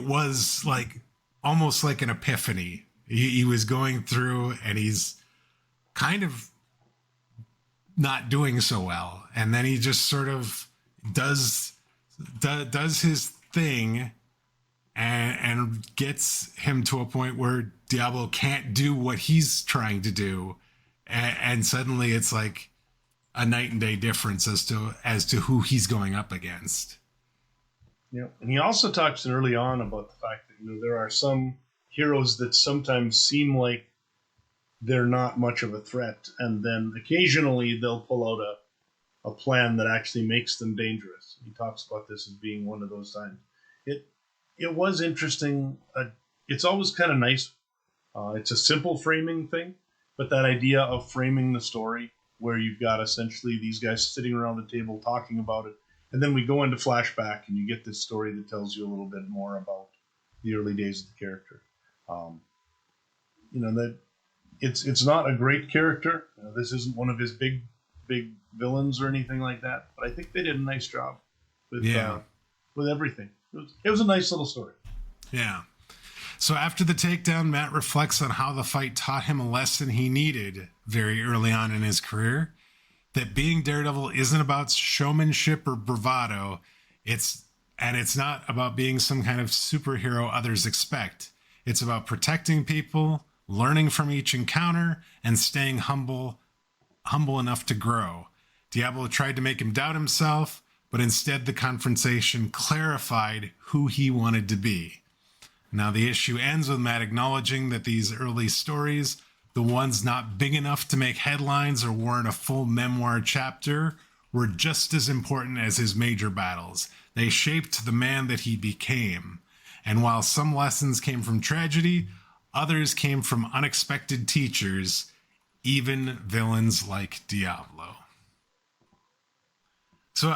was like almost like an epiphany. He was going through and he's kind of not doing so well. And then he just sort of does his thing and gets him to a point where Diablo can't do what he's trying to do. And suddenly it's like a night and day difference as to who he's going up against. Yeah. And he also talks early on about the fact that, there are some heroes that sometimes seem like they're not much of a threat, and then occasionally they'll pull out a plan that actually makes them dangerous. He talks about this as being one of those times. It was interesting. It's always kind of nice. It's a simple framing thing, but that idea of framing the story where you've got essentially these guys sitting around the table talking about it, and then we go into flashback and you get this story that tells you a little bit more about the early days of the character. That it's not a great character. This isn't one of his big villains or anything like that. But I think they did a nice job with everything. It was a nice little story. Yeah. So after the takedown, Matt reflects on how the fight taught him a lesson he needed very early on in his career. That being Daredevil isn't about showmanship or bravado. It's not about being some kind of superhero others expect. It's about protecting people, learning from each encounter, and staying humble enough to grow. Diablo tried to make him doubt himself, but instead the confrontation clarified who he wanted to be. Now the issue ends with Matt acknowledging that these early stories, the ones not big enough to make headlines or warrant a full memoir chapter, were just as important as his major battles. They shaped the man that he became. And while some lessons came from tragedy, others came from unexpected teachers, even villains like Diablo. So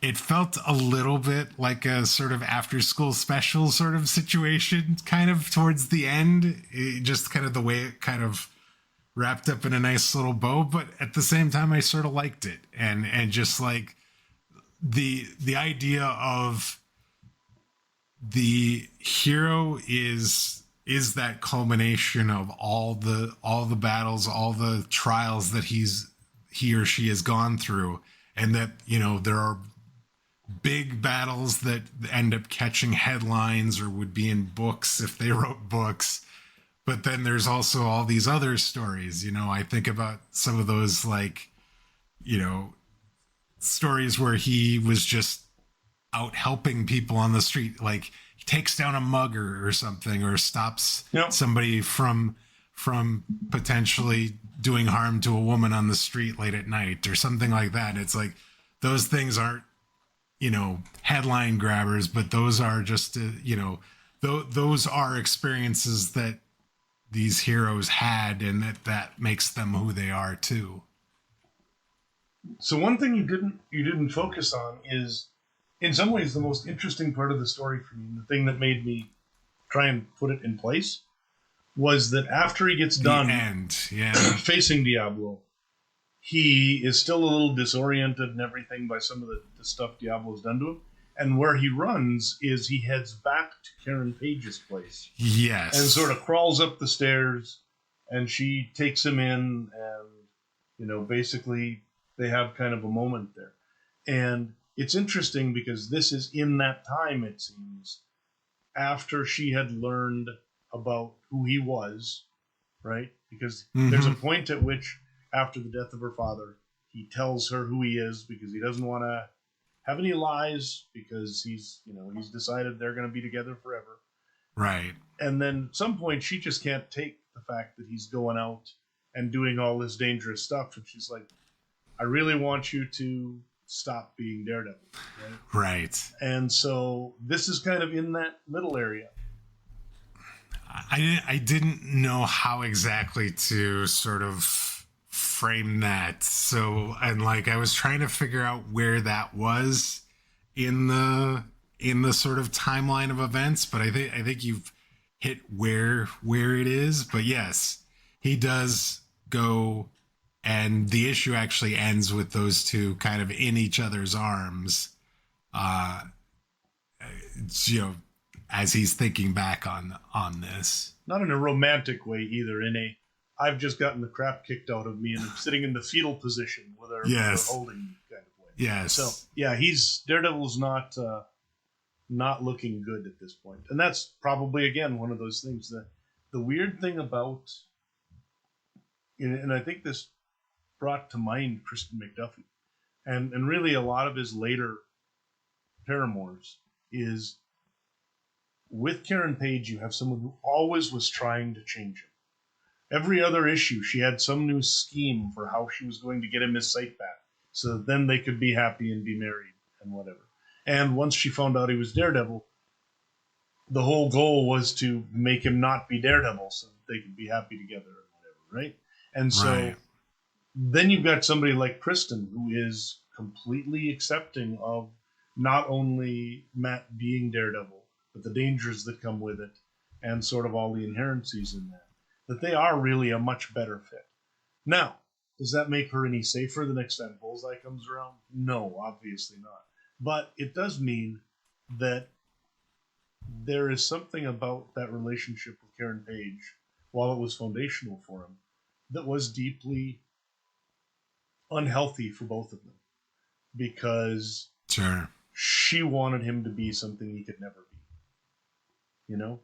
it felt a little bit like a sort of after school special sort of situation, kind of towards the end. Just kind of the way it kind of wrapped up in a nice little bow, but at the same time, I sort of liked it. And just like the idea of the hero is that culmination of all the battles, all the trials that he or she has gone through, and that there are big battles that end up catching headlines or would be in books if they wrote books. But then there's also all these other stories. You know, I think about some of those, like, you know, stories where he was just out helping people on the street, like he takes down a mugger or something, or stops somebody from potentially doing harm to a woman on the street late at night or something like that. It's like those things aren't, you know, headline grabbers, but those are just you know, those are experiences that these heroes had, and that makes them who they are too. So one thing you didn't focus on is, in some ways, the most interesting part of the story for me, the thing that made me try and put it in place, was that after he gets done facing Diablo, he is still a little disoriented and everything by some of the stuff Diablo's done to him. And where he runs is he heads back to Karen Page's place. Yes. And sort of crawls up the stairs, and she takes him in, and, you know, basically they have kind of a moment there. And it's interesting because this is in that time, it seems, after she had learned about who he was, right? Because there's a point at which, after the death of her father, he tells her who he is because he doesn't want to have any lies, because he's decided they're going to be together forever. Right. And then at some point she just can't take the fact that he's going out and doing all this dangerous stuff. And she's like, I really want you to stop being Daredevil. Right. And so this is kind of in that middle area. I didn't know how exactly to sort of frame that. So, and like, I was trying to figure out where that was in the sort of timeline of events, but I think you've hit where it is. But yes, he does go, and the issue actually ends with those two kind of in each other's arms, you know, as he's thinking back on this. Not in a romantic way either, in a I've just gotten the crap kicked out of me and I'm sitting in the fetal position where they're holding me kind of way. Yes. So yeah, Daredevil's not looking good at this point. And that's probably, again, one of those things that the weird thing about, and I think this brought to mind Kristen McDuffie and really a lot of his later paramours, is with Karen Page, you have someone who always was trying to change him. Every other issue, she had some new scheme for how she was going to get him his sight back, so that then they could be happy and be married and whatever. And once she found out he was Daredevil, the whole goal was to make him not be Daredevil so that they could be happy together and whatever, right? And so then you've got somebody like Kristen, who is completely accepting of not only Matt being Daredevil, but the dangers that come with it and sort of all the inherencies in that they are really a much better fit. Now, does that make her any safer the next time Bullseye comes around? No, obviously not. But it does mean that there is something about that relationship with Karen Page, while it was foundational for him, that was deeply unhealthy for both of them. Because she wanted him to be something he could never be. You know?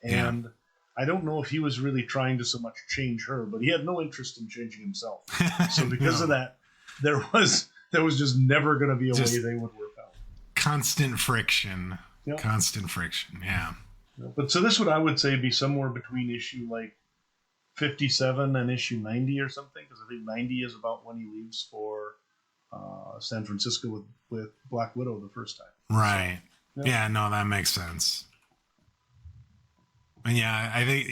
And I don't know if he was really trying to so much change her, but he had no interest in changing himself. So because of that, there was just never going to be a way they would work out. Constant friction. Yep. Constant friction, yeah. But so this would, I would say, be somewhere between issue like 57 and issue 90 or something, because I think 90 is about when he leaves for San Francisco with Black Widow the first time. Right. So, yeah, no, that makes sense. And yeah, I think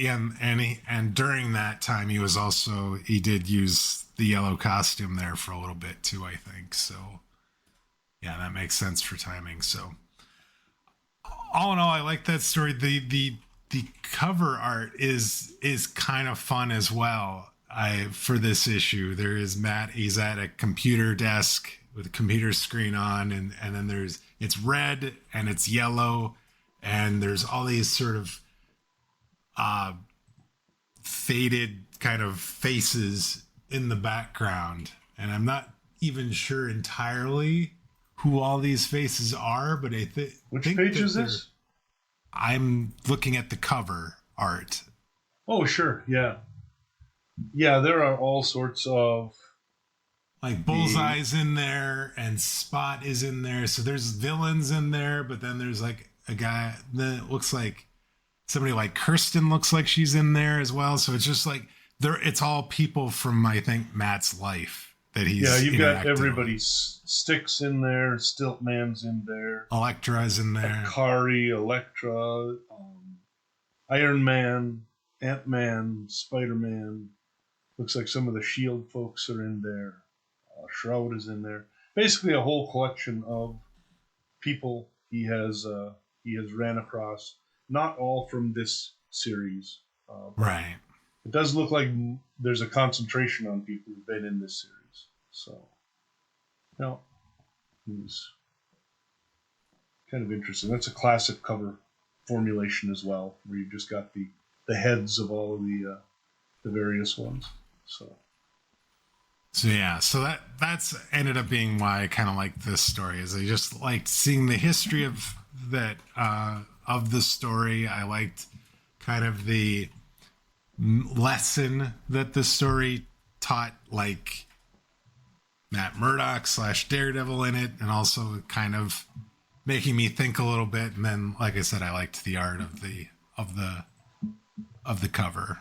and during that time he did use the yellow costume there for a little bit too, I think. So yeah, that makes sense for timing. So all in all, I like that story. The cover art is kind of fun as well. For this issue, there is Matt. He's at a computer desk with a computer screen on, and then it's red and it's yellow, and there's all these sort of faded kind of faces in the background, and I'm not even sure entirely who all these faces are, but I Which think page that is this? I'm looking at the cover art. Oh, sure. Yeah. Yeah, there are all sorts of... Like Bullseye's in there and Spot is in there. So there's villains in there, but then there's like a guy that looks like somebody like Kirsten looks like she's in there as well. So it's just like it's all people from, I think, Matt's life that he's you've got everybody. with. Sticks in there, Stiltman's in there, Elektra's in there. Akari, Elektra, Iron Man, Ant-Man, Spider-Man. Looks like some of the S.H.I.E.L.D. folks are in there. Shroud is in there. Basically a whole collection of people he has ran across. Not all from this series. Right. It does look like there's a concentration on people who've been in this series. So, it's kind of interesting. That's a classic cover formulation as well, where you've just got the heads of all of the various ones. So that's ended up being why I kind of like this story. Is I just liked seeing the history of that of the story. I liked kind of the lesson that the story taught, like Matt Murdock / Daredevil in it, and also kind of making me think a little bit. And then, like I said, I liked the art of the cover.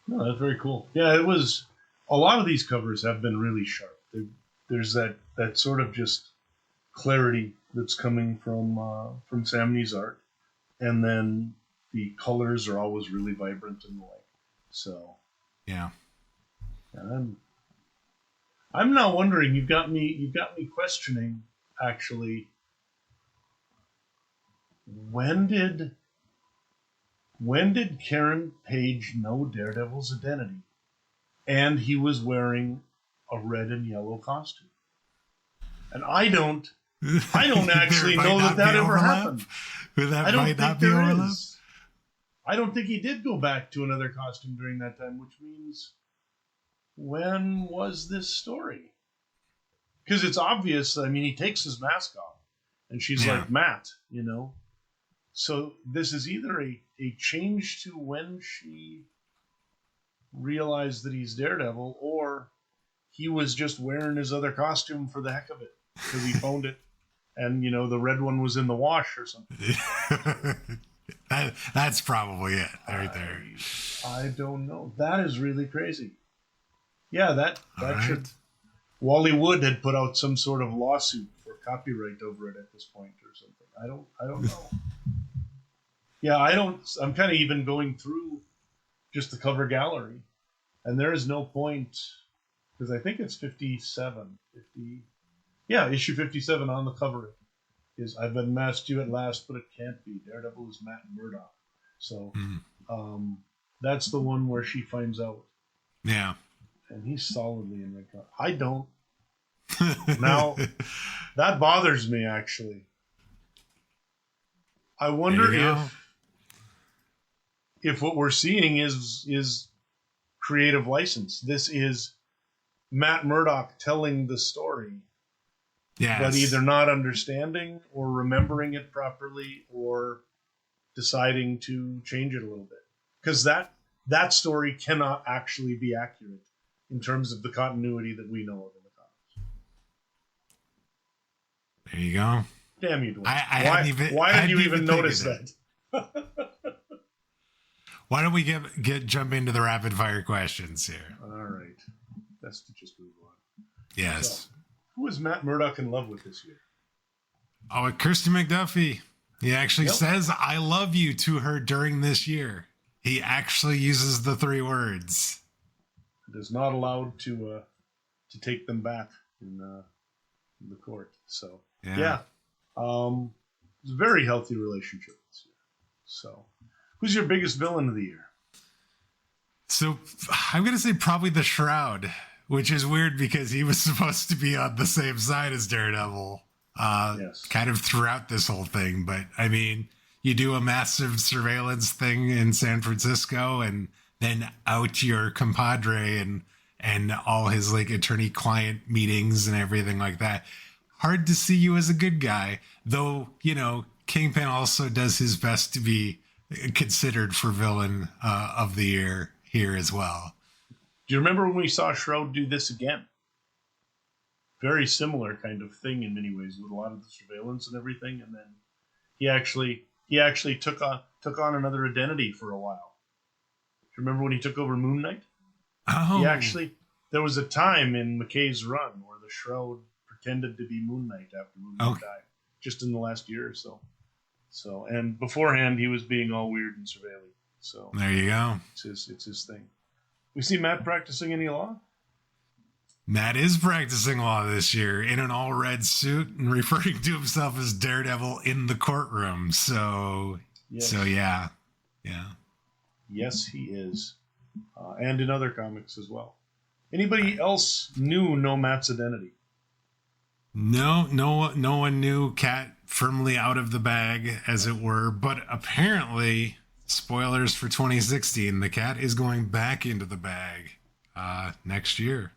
No, that's very cool. Yeah, it was. A lot of these covers have been really sharp. There's that sort of just clarity that's coming from Samnee's art, and then the colors are always really vibrant and the like. So yeah, I'm now wondering. You've got me questioning. Actually, when did Karen Page know Daredevil's identity? And he was wearing a red and yellow costume. And I don't actually know that ever happened. That might not be overlap. I don't think he did go back to another costume during that time, which means, when was this story? Because it's obvious. I mean, he takes his mask off, and she's like, Matt, So this is either a change to when she realized that he's Daredevil, or he was just wearing his other costume for the heck of it because he phoned it, and the red one was in the wash or something. That's probably it right there. I don't know. That is really crazy. Yeah, that right. should. Wally Wood had put out some sort of lawsuit for copyright over it at this point or something. I don't know. Yeah, I'm kind of even going through just the cover gallery, and there is no point, because I think it's 57, issue 57 on the cover is "I've unmasked you at last, but it can't be. Daredevil is Matt Murdock." So that's the one where she finds out. Yeah. And he's solidly in red color. I don't. Now, that bothers me, actually. I wonder if what we're seeing is creative license. This is Matt Murdock telling the story, but either not understanding or remembering it properly or deciding to change it a little bit. Because that story cannot actually be accurate in terms of the continuity that we know of in the comics. There you go. Damn you, Dwayne. Why did you even notice that? Why don't we jump into the rapid fire questions here? All right. Best to just move on. Yes. So, who is Matt Murdock in love with this year? Oh, Kirsten McDuffie. He actually says "I love you" to her during this year. He actually uses the 3 words. It is not allowed to take them back in the court. So yeah. It's a very healthy relationship this year. So, who's your biggest villain of the year? So I'm going to say probably the Shroud, which is weird because he was supposed to be on the same side as Daredevil kind of throughout this whole thing. But I mean, you do a massive surveillance thing in San Francisco and then out your compadre and all his like attorney-client meetings and everything like that. hard to see you as a good guy, though, you know, Kingpin also does his best to be considered for villain of the year here as well. Do you remember when we saw Shroud do this again? Very similar kind of thing in many ways, with a lot of the surveillance and everything, and then he actually took on another identity for a while. Do you remember when he took over Moon Knight? Oh, There was a time in McKay's run where the Shroud pretended to be Moon Knight after Moon Knight died, just in the last year or so. So, and beforehand, he was being all weird and surveilling. So there you go. It's his thing. We see Matt practicing any law? Matt is practicing law this year in an all red suit and referring to himself as Daredevil in the courtroom. So, yes. Yeah. Yes, he is. And in other comics as well. Anybody else know Matt's identity? No one knew. Cat firmly out of the bag, as it were. But apparently, spoilers for 2016, the Cat is going back into the bag next year.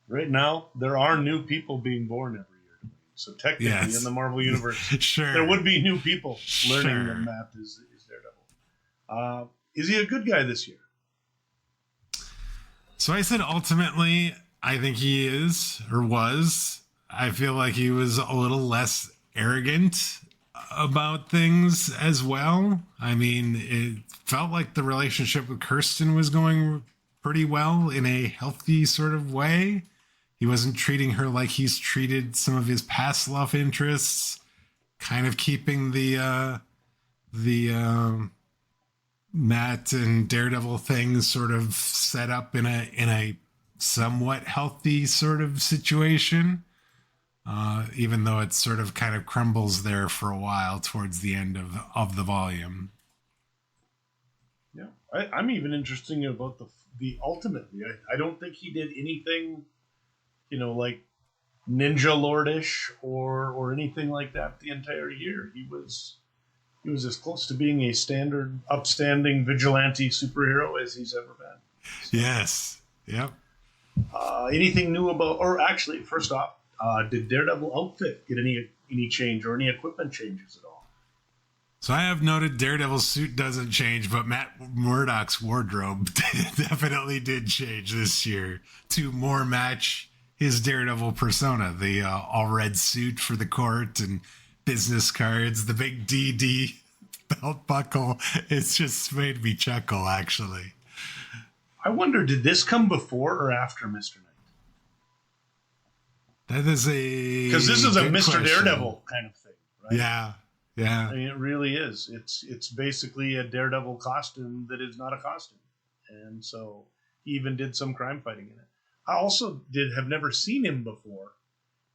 Right now, there are new people being born every year. So technically, in the Marvel Universe, sure, there would be new people learning that Matt is Daredevil. Is he a good guy this year? So I said ultimately, I think he is, or was. I feel like he was a little less arrogant about things as well. I mean, it felt like the relationship with Kirsten was going pretty well in a healthy sort of way. He wasn't treating her like he's treated some of his past love interests, kind of keeping the Matt and Daredevil things sort of set up in a somewhat healthy sort of situation. Even though it sort of kind of crumbles there for a while towards the end of the volume. Yeah, I'm even interested about the ultimately. I don't think he did anything, like Ninja Lordish or anything like that the entire year. He was as close to being a standard, upstanding vigilante superhero as he's ever been. So, yes. Yep. Anything new about? Or actually, first off. Did Daredevil outfit get any change or any equipment changes at all? So I have noted Daredevil's suit doesn't change, but Matt Murdock's wardrobe definitely did change this year to more match his Daredevil persona. The all red suit for the court and business cards, the big DD belt buckle. It's just made me chuckle, actually. I wonder, did this come before or after Mr. Knight? That is because this is a Mr. Question. Daredevil kind of thing, right? Yeah. I mean, it really is. It's basically a Daredevil costume that is not a costume, and so he even did some crime fighting in it. I also have never seen him before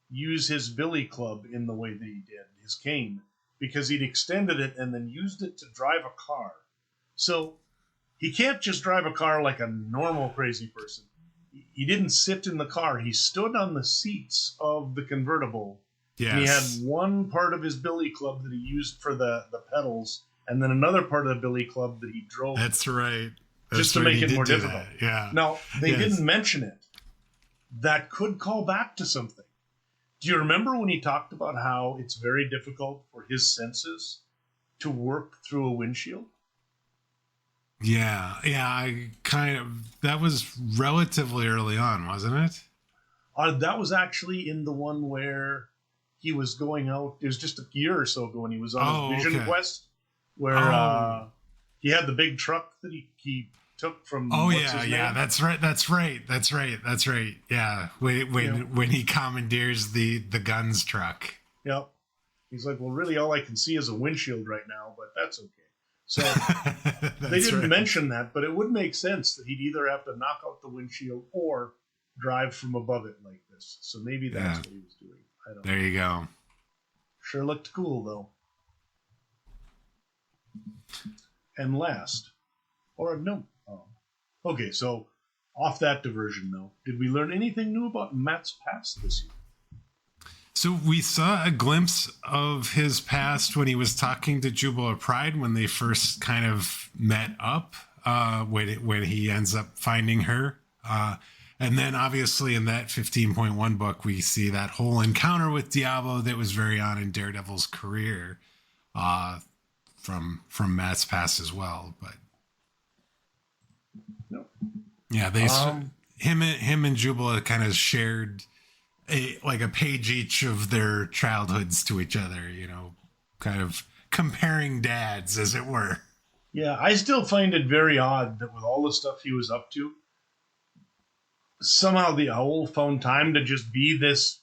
use his billy club in the way that he did, his cane, because he'd extended it and then used it to drive a car. So he can't just drive a car like a normal crazy person. He didn't sit in the car. He stood on the seats of the convertible. Yes. And he had one part of his billy club that he used for the pedals, and then another part of the billy club that he drove. That's right. Just to make it more difficult. Yeah. Now, they didn't mention it. That could call back to something. Do you remember when he talked about how it's very difficult for his senses to work through a windshield? Yeah, that was relatively early on, wasn't it? That was actually in the one where he was going out. It was just a year or so ago when he was on his vision quest, where he had the big truck that he took from. That's right. Yeah, when he commandeers the guns truck. Yep. He's like, well, really, all I can see is a windshield right now, but that's okay. So they didn't mention that, but it would make sense that he'd either have to knock out the windshield or drive from above it like this. So maybe that's what he was doing. I don't know. There you go. Sure looked cool, though. And last, or no. Okay, so off that diversion, though, did we learn anything new about Matt's past this year? So we saw a glimpse of his past when he was talking to Jubal of Pride when they first kind of met up, when he ends up finding her. And then obviously in that 15.1 book, we see that whole encounter with Diablo that was very on in Daredevil's career, from Matt's past as well. But no. Yeah, him and Jubila kind of shared a page each of their childhoods to each other, kind of comparing dads, as it were. Yeah, I still find it very odd that with all the stuff he was up to, somehow the owl found time to just be this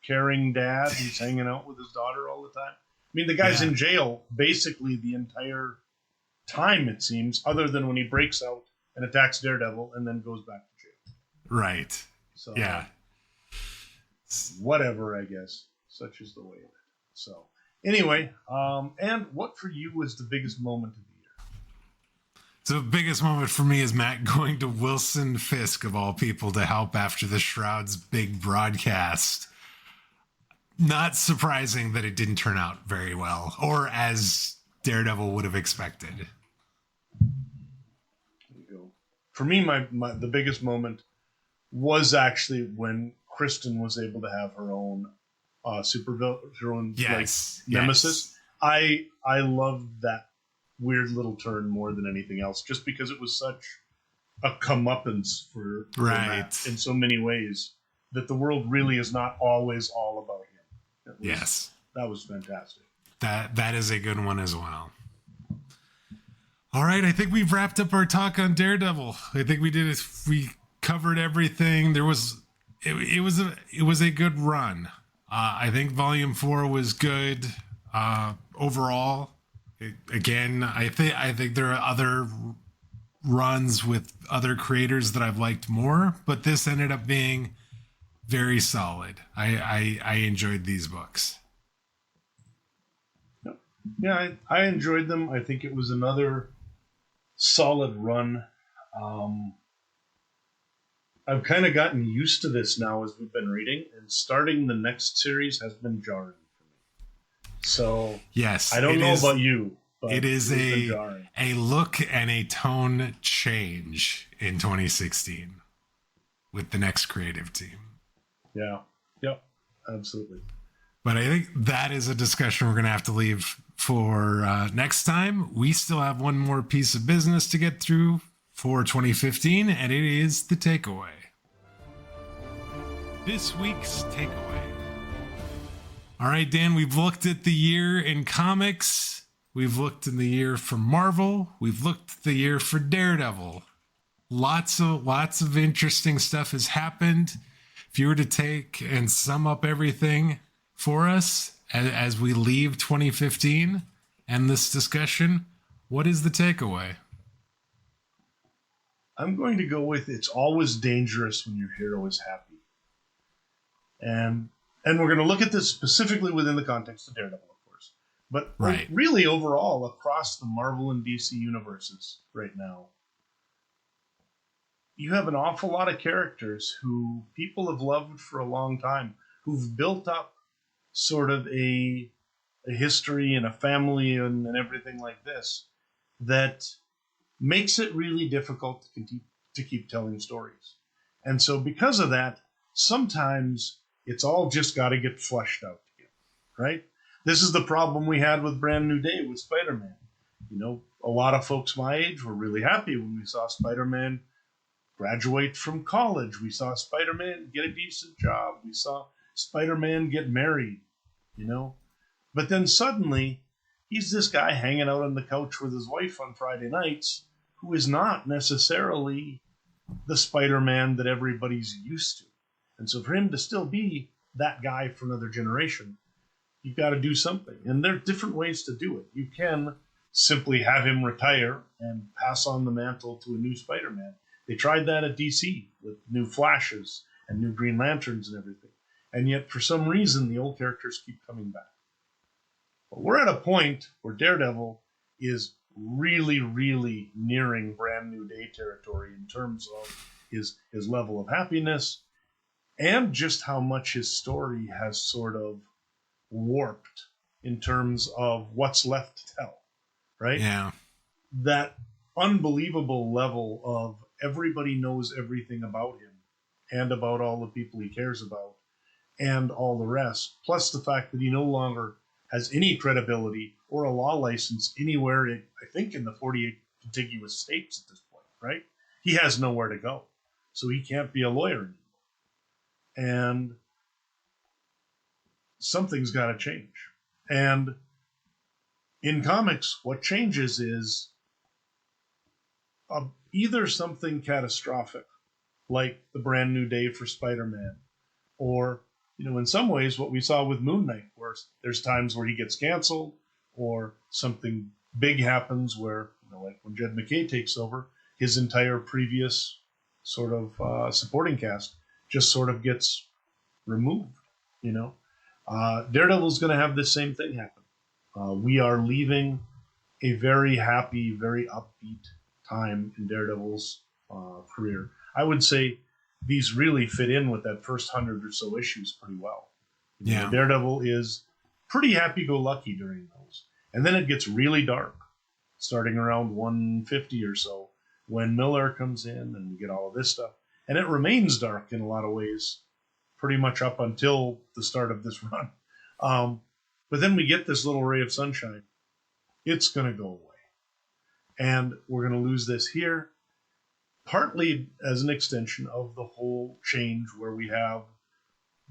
caring dad who's hanging out with his daughter all the time. I mean, the guy's in jail basically the entire time, it seems, other than when he breaks out and attacks Daredevil and then goes back to jail. Right. So, yeah. Whatever, I guess. Such is the way of it. So, anyway, and what for you was the biggest moment of the year? So the biggest moment for me is Matt going to Wilson Fisk, of all people, to help after the Shroud's big broadcast. Not surprising that it didn't turn out very well, or as Daredevil would have expected. There you go. For me, the biggest moment was actually when Kristen was able to have her own her own nemesis. I loved that weird little turn more than anything else, just because it was such a comeuppance for Matt in so many ways that the world really is not always all about him. That was fantastic. That is a good one as well. All right, I think we've wrapped up our talk on Daredevil. I think we did it. We covered everything. It was a good run. I think Volume 4 was good overall. I think there are other runs with other creators that I've liked more, but this ended up being very solid. I enjoyed these books. Yeah, I enjoyed them. I think it was another solid run. I've kind of gotten used to this now as we've been reading, and starting the next series has been jarring for me. So yes, I don't know about you, but it is a look and a tone change in 2016 with the next creative team. Yeah. Yep. Absolutely. But I think that is a discussion we're going to have to leave for next time. We still have one more piece of business to get through for 2015, and it is the takeaway. This week's takeaway. All right, Dan, we've looked at the year in comics. We've looked in the year for Marvel. We've looked at the year for Daredevil. Lots of interesting stuff has happened. If you were to take and sum up everything for us as we leave 2015 and this discussion, what is the takeaway? I'm going to go with it's always dangerous when your hero is happy. And we're going to look at this specifically within the context of Daredevil, of course. But really overall across the Marvel and DC universes right now, you have an awful lot of characters who people have loved for a long time, who've built up sort of a history and a family and everything like this that makes it really difficult to keep telling stories. And so because of that, sometimes it's all just got to get flushed out again, right? This is the problem we had with Brand New Day with Spider-Man. A lot of folks my age were really happy when we saw Spider-Man graduate from college. We saw Spider-Man get a decent job. We saw Spider-Man get married, But then suddenly, he's this guy hanging out on the couch with his wife on Friday nights who is not necessarily the Spider-Man that everybody's used to. And so for him to still be that guy for another generation, you've got to do something. And there are different ways to do it. You can simply have him retire and pass on the mantle to a new Spider-Man. They tried that at DC with new Flashes and new Green Lanterns and everything. And yet, for some reason, the old characters keep coming back. But we're at a point where Daredevil is really, really nearing Brand New Day territory in terms of his level of happiness and just how much his story has sort of warped in terms of what's left to tell, right? Yeah. That unbelievable level of everybody knows everything about him and about all the people he cares about and all the rest, plus the fact that he no longer has any credibility or a law license anywhere, I think, in the 48 contiguous states at this point, right? He has nowhere to go. So he can't be a lawyer anymore. And something's got to change. And in comics, what changes is either something catastrophic, like the brand new day for Spider-Man, or, in some ways what we saw with Moon Knight, where there's times where he gets canceled, or something big happens where, like when Jed McKay takes over, his entire previous sort of supporting cast just sort of gets removed, Daredevil's going to have the same thing happen. We are leaving a very happy, very upbeat time in Daredevil's career. I would say these really fit in with that first 100 or so issues pretty well. Yeah. Daredevil is pretty happy-go-lucky during those. And then it gets really dark, starting around 150 or so, when Miller comes in and we get all of this stuff. And it remains dark in a lot of ways, pretty much up until the start of this run. But then we get this little ray of sunshine. It's going to go away. And we're going to lose this here, partly as an extension of the whole change where we have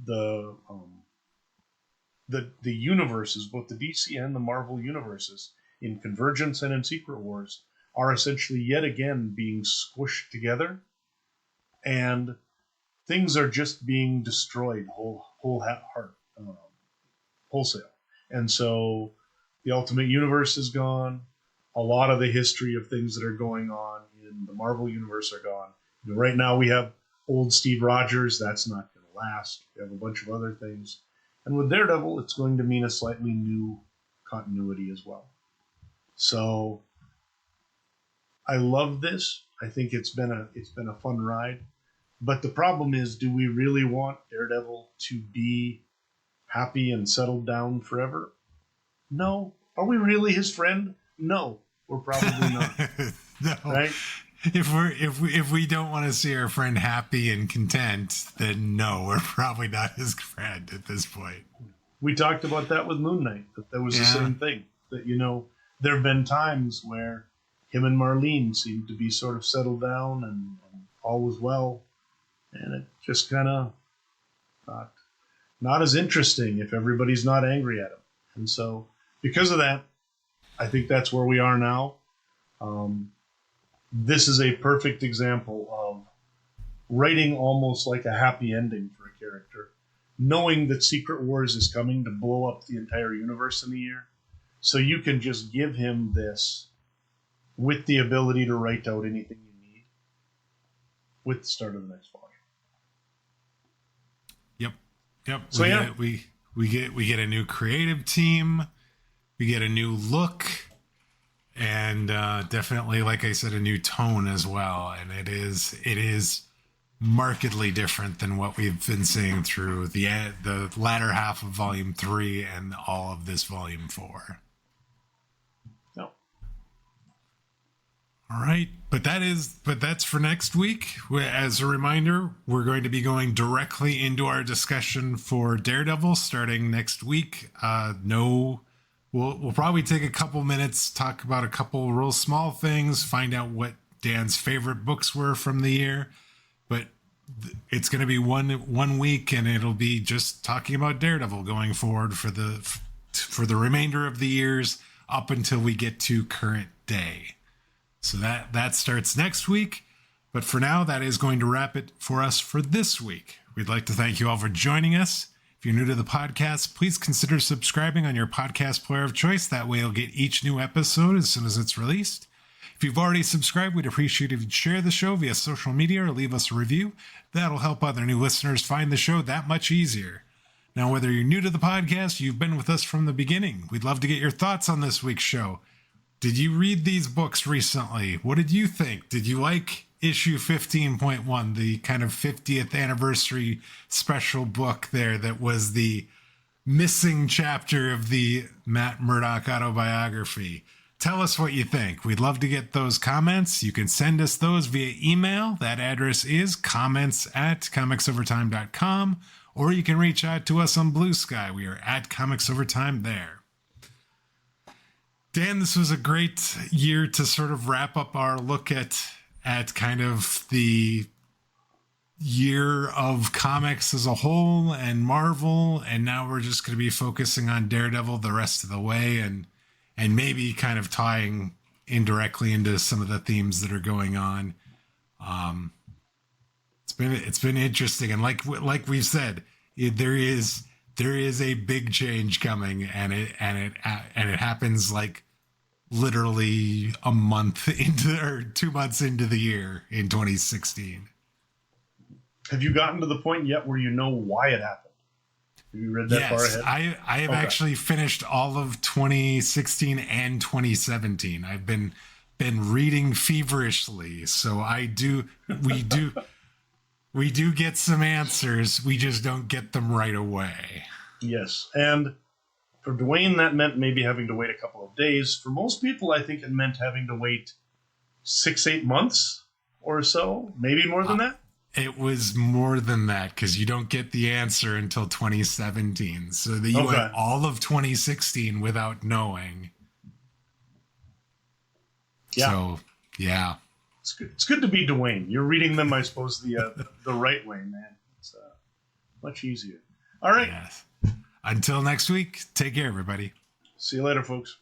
the universes, both the DC and the Marvel universes, in Convergence and in Secret Wars, are essentially yet again being squished together, and things are just being destroyed wholesale. And so the Ultimate Universe is gone. A lot of the history of things that are going on in the Marvel Universe are gone. Right now we have old Steve Rogers. That's not going to last. We have a bunch of other things. And with Daredevil, it's going to mean a slightly new continuity as well. So I love this. I think it's been a fun ride. But the problem is, do we really want Daredevil to be happy and settled down forever? No. Are we really his friend? No, we're probably not. No. Right? If we don't want to see our friend happy and content, then no, we're probably not his friend at this point. We talked about that with Moon Knight, that was the same thing. That, there have been times where him and Marlene seemed to be sort of settled down and all was well. And it just kind of not as interesting if everybody's not angry at him. And so because of that, I think that's where we are now. This is a perfect example of writing almost like a happy ending for a character, knowing that Secret Wars is coming to blow up the entire universe in a year. So you can just give him this with the ability to write out anything you need with the start of the next volume. Yep. So we get a new creative team, we get a new look, and definitely, like I said, a new tone as well. And it is markedly different than what we've been seeing through the latter half of Volume 3 and all of this Volume 4. No. All right, but that's for next week. As a reminder, we're going to be going directly into our discussion for Daredevil starting next week. We'll probably take a couple minutes, talk about a couple real small things, find out what Dan's favorite books were from the year. But it's going to be one week, and it'll be just talking about Daredevil going forward for the remainder of the years up until we get to current day. So that starts next week. But for now, that is going to wrap it for us for this week. We'd like to thank you all for joining us. If you're new to the podcast, please consider subscribing on your podcast player of choice. That way you'll get each new episode as soon as it's released. If you've already subscribed, we'd appreciate if you'd share the show via social media or leave us a review. That'll help other new listeners find the show that much easier. Now, whether you're new to the podcast, you've been with us from the beginning, we'd love to get your thoughts on this week's show. Did you read these books recently? What did you think? Did you like issue 15.1, the kind of 50th anniversary special book there that was the missing chapter of the Matt Murdock autobiography? Tell us what you think. We'd love to get those comments. You can send us those via email. That address is comments@comicsovertime.com, or you can reach out to us on Blue Sky. We are at Comics Overtime there. Dan, this was a great year to sort of wrap up our look at kind of the year of comics as a whole and Marvel, and now we're just going to be focusing on Daredevil the rest of the way, and maybe kind of tying indirectly into some of the themes that are going on. It's been interesting, and like we've said, there is a big change coming, and it happens like literally a month into, or 2 months into the year in 2016. Have you gotten to the point yet where you know why it happened? Have you read that far ahead? I have actually finished all of 2016 and 2017. I've been reading feverishly, so we do get some answers. We just don't get them right away. Yes, and for Dwayne, that meant maybe having to wait a couple of days. For most people, I think it meant having to wait 6-8 months or so, maybe more than that. It was more than that, because you don't get the answer until 2017. So that you went all of 2016 without knowing. Yeah. So, yeah. It's good to be Dwayne. You're reading them, I suppose, the right way, man. It's much easier. All right. Yes. Until next week, take care, everybody. See you later, folks.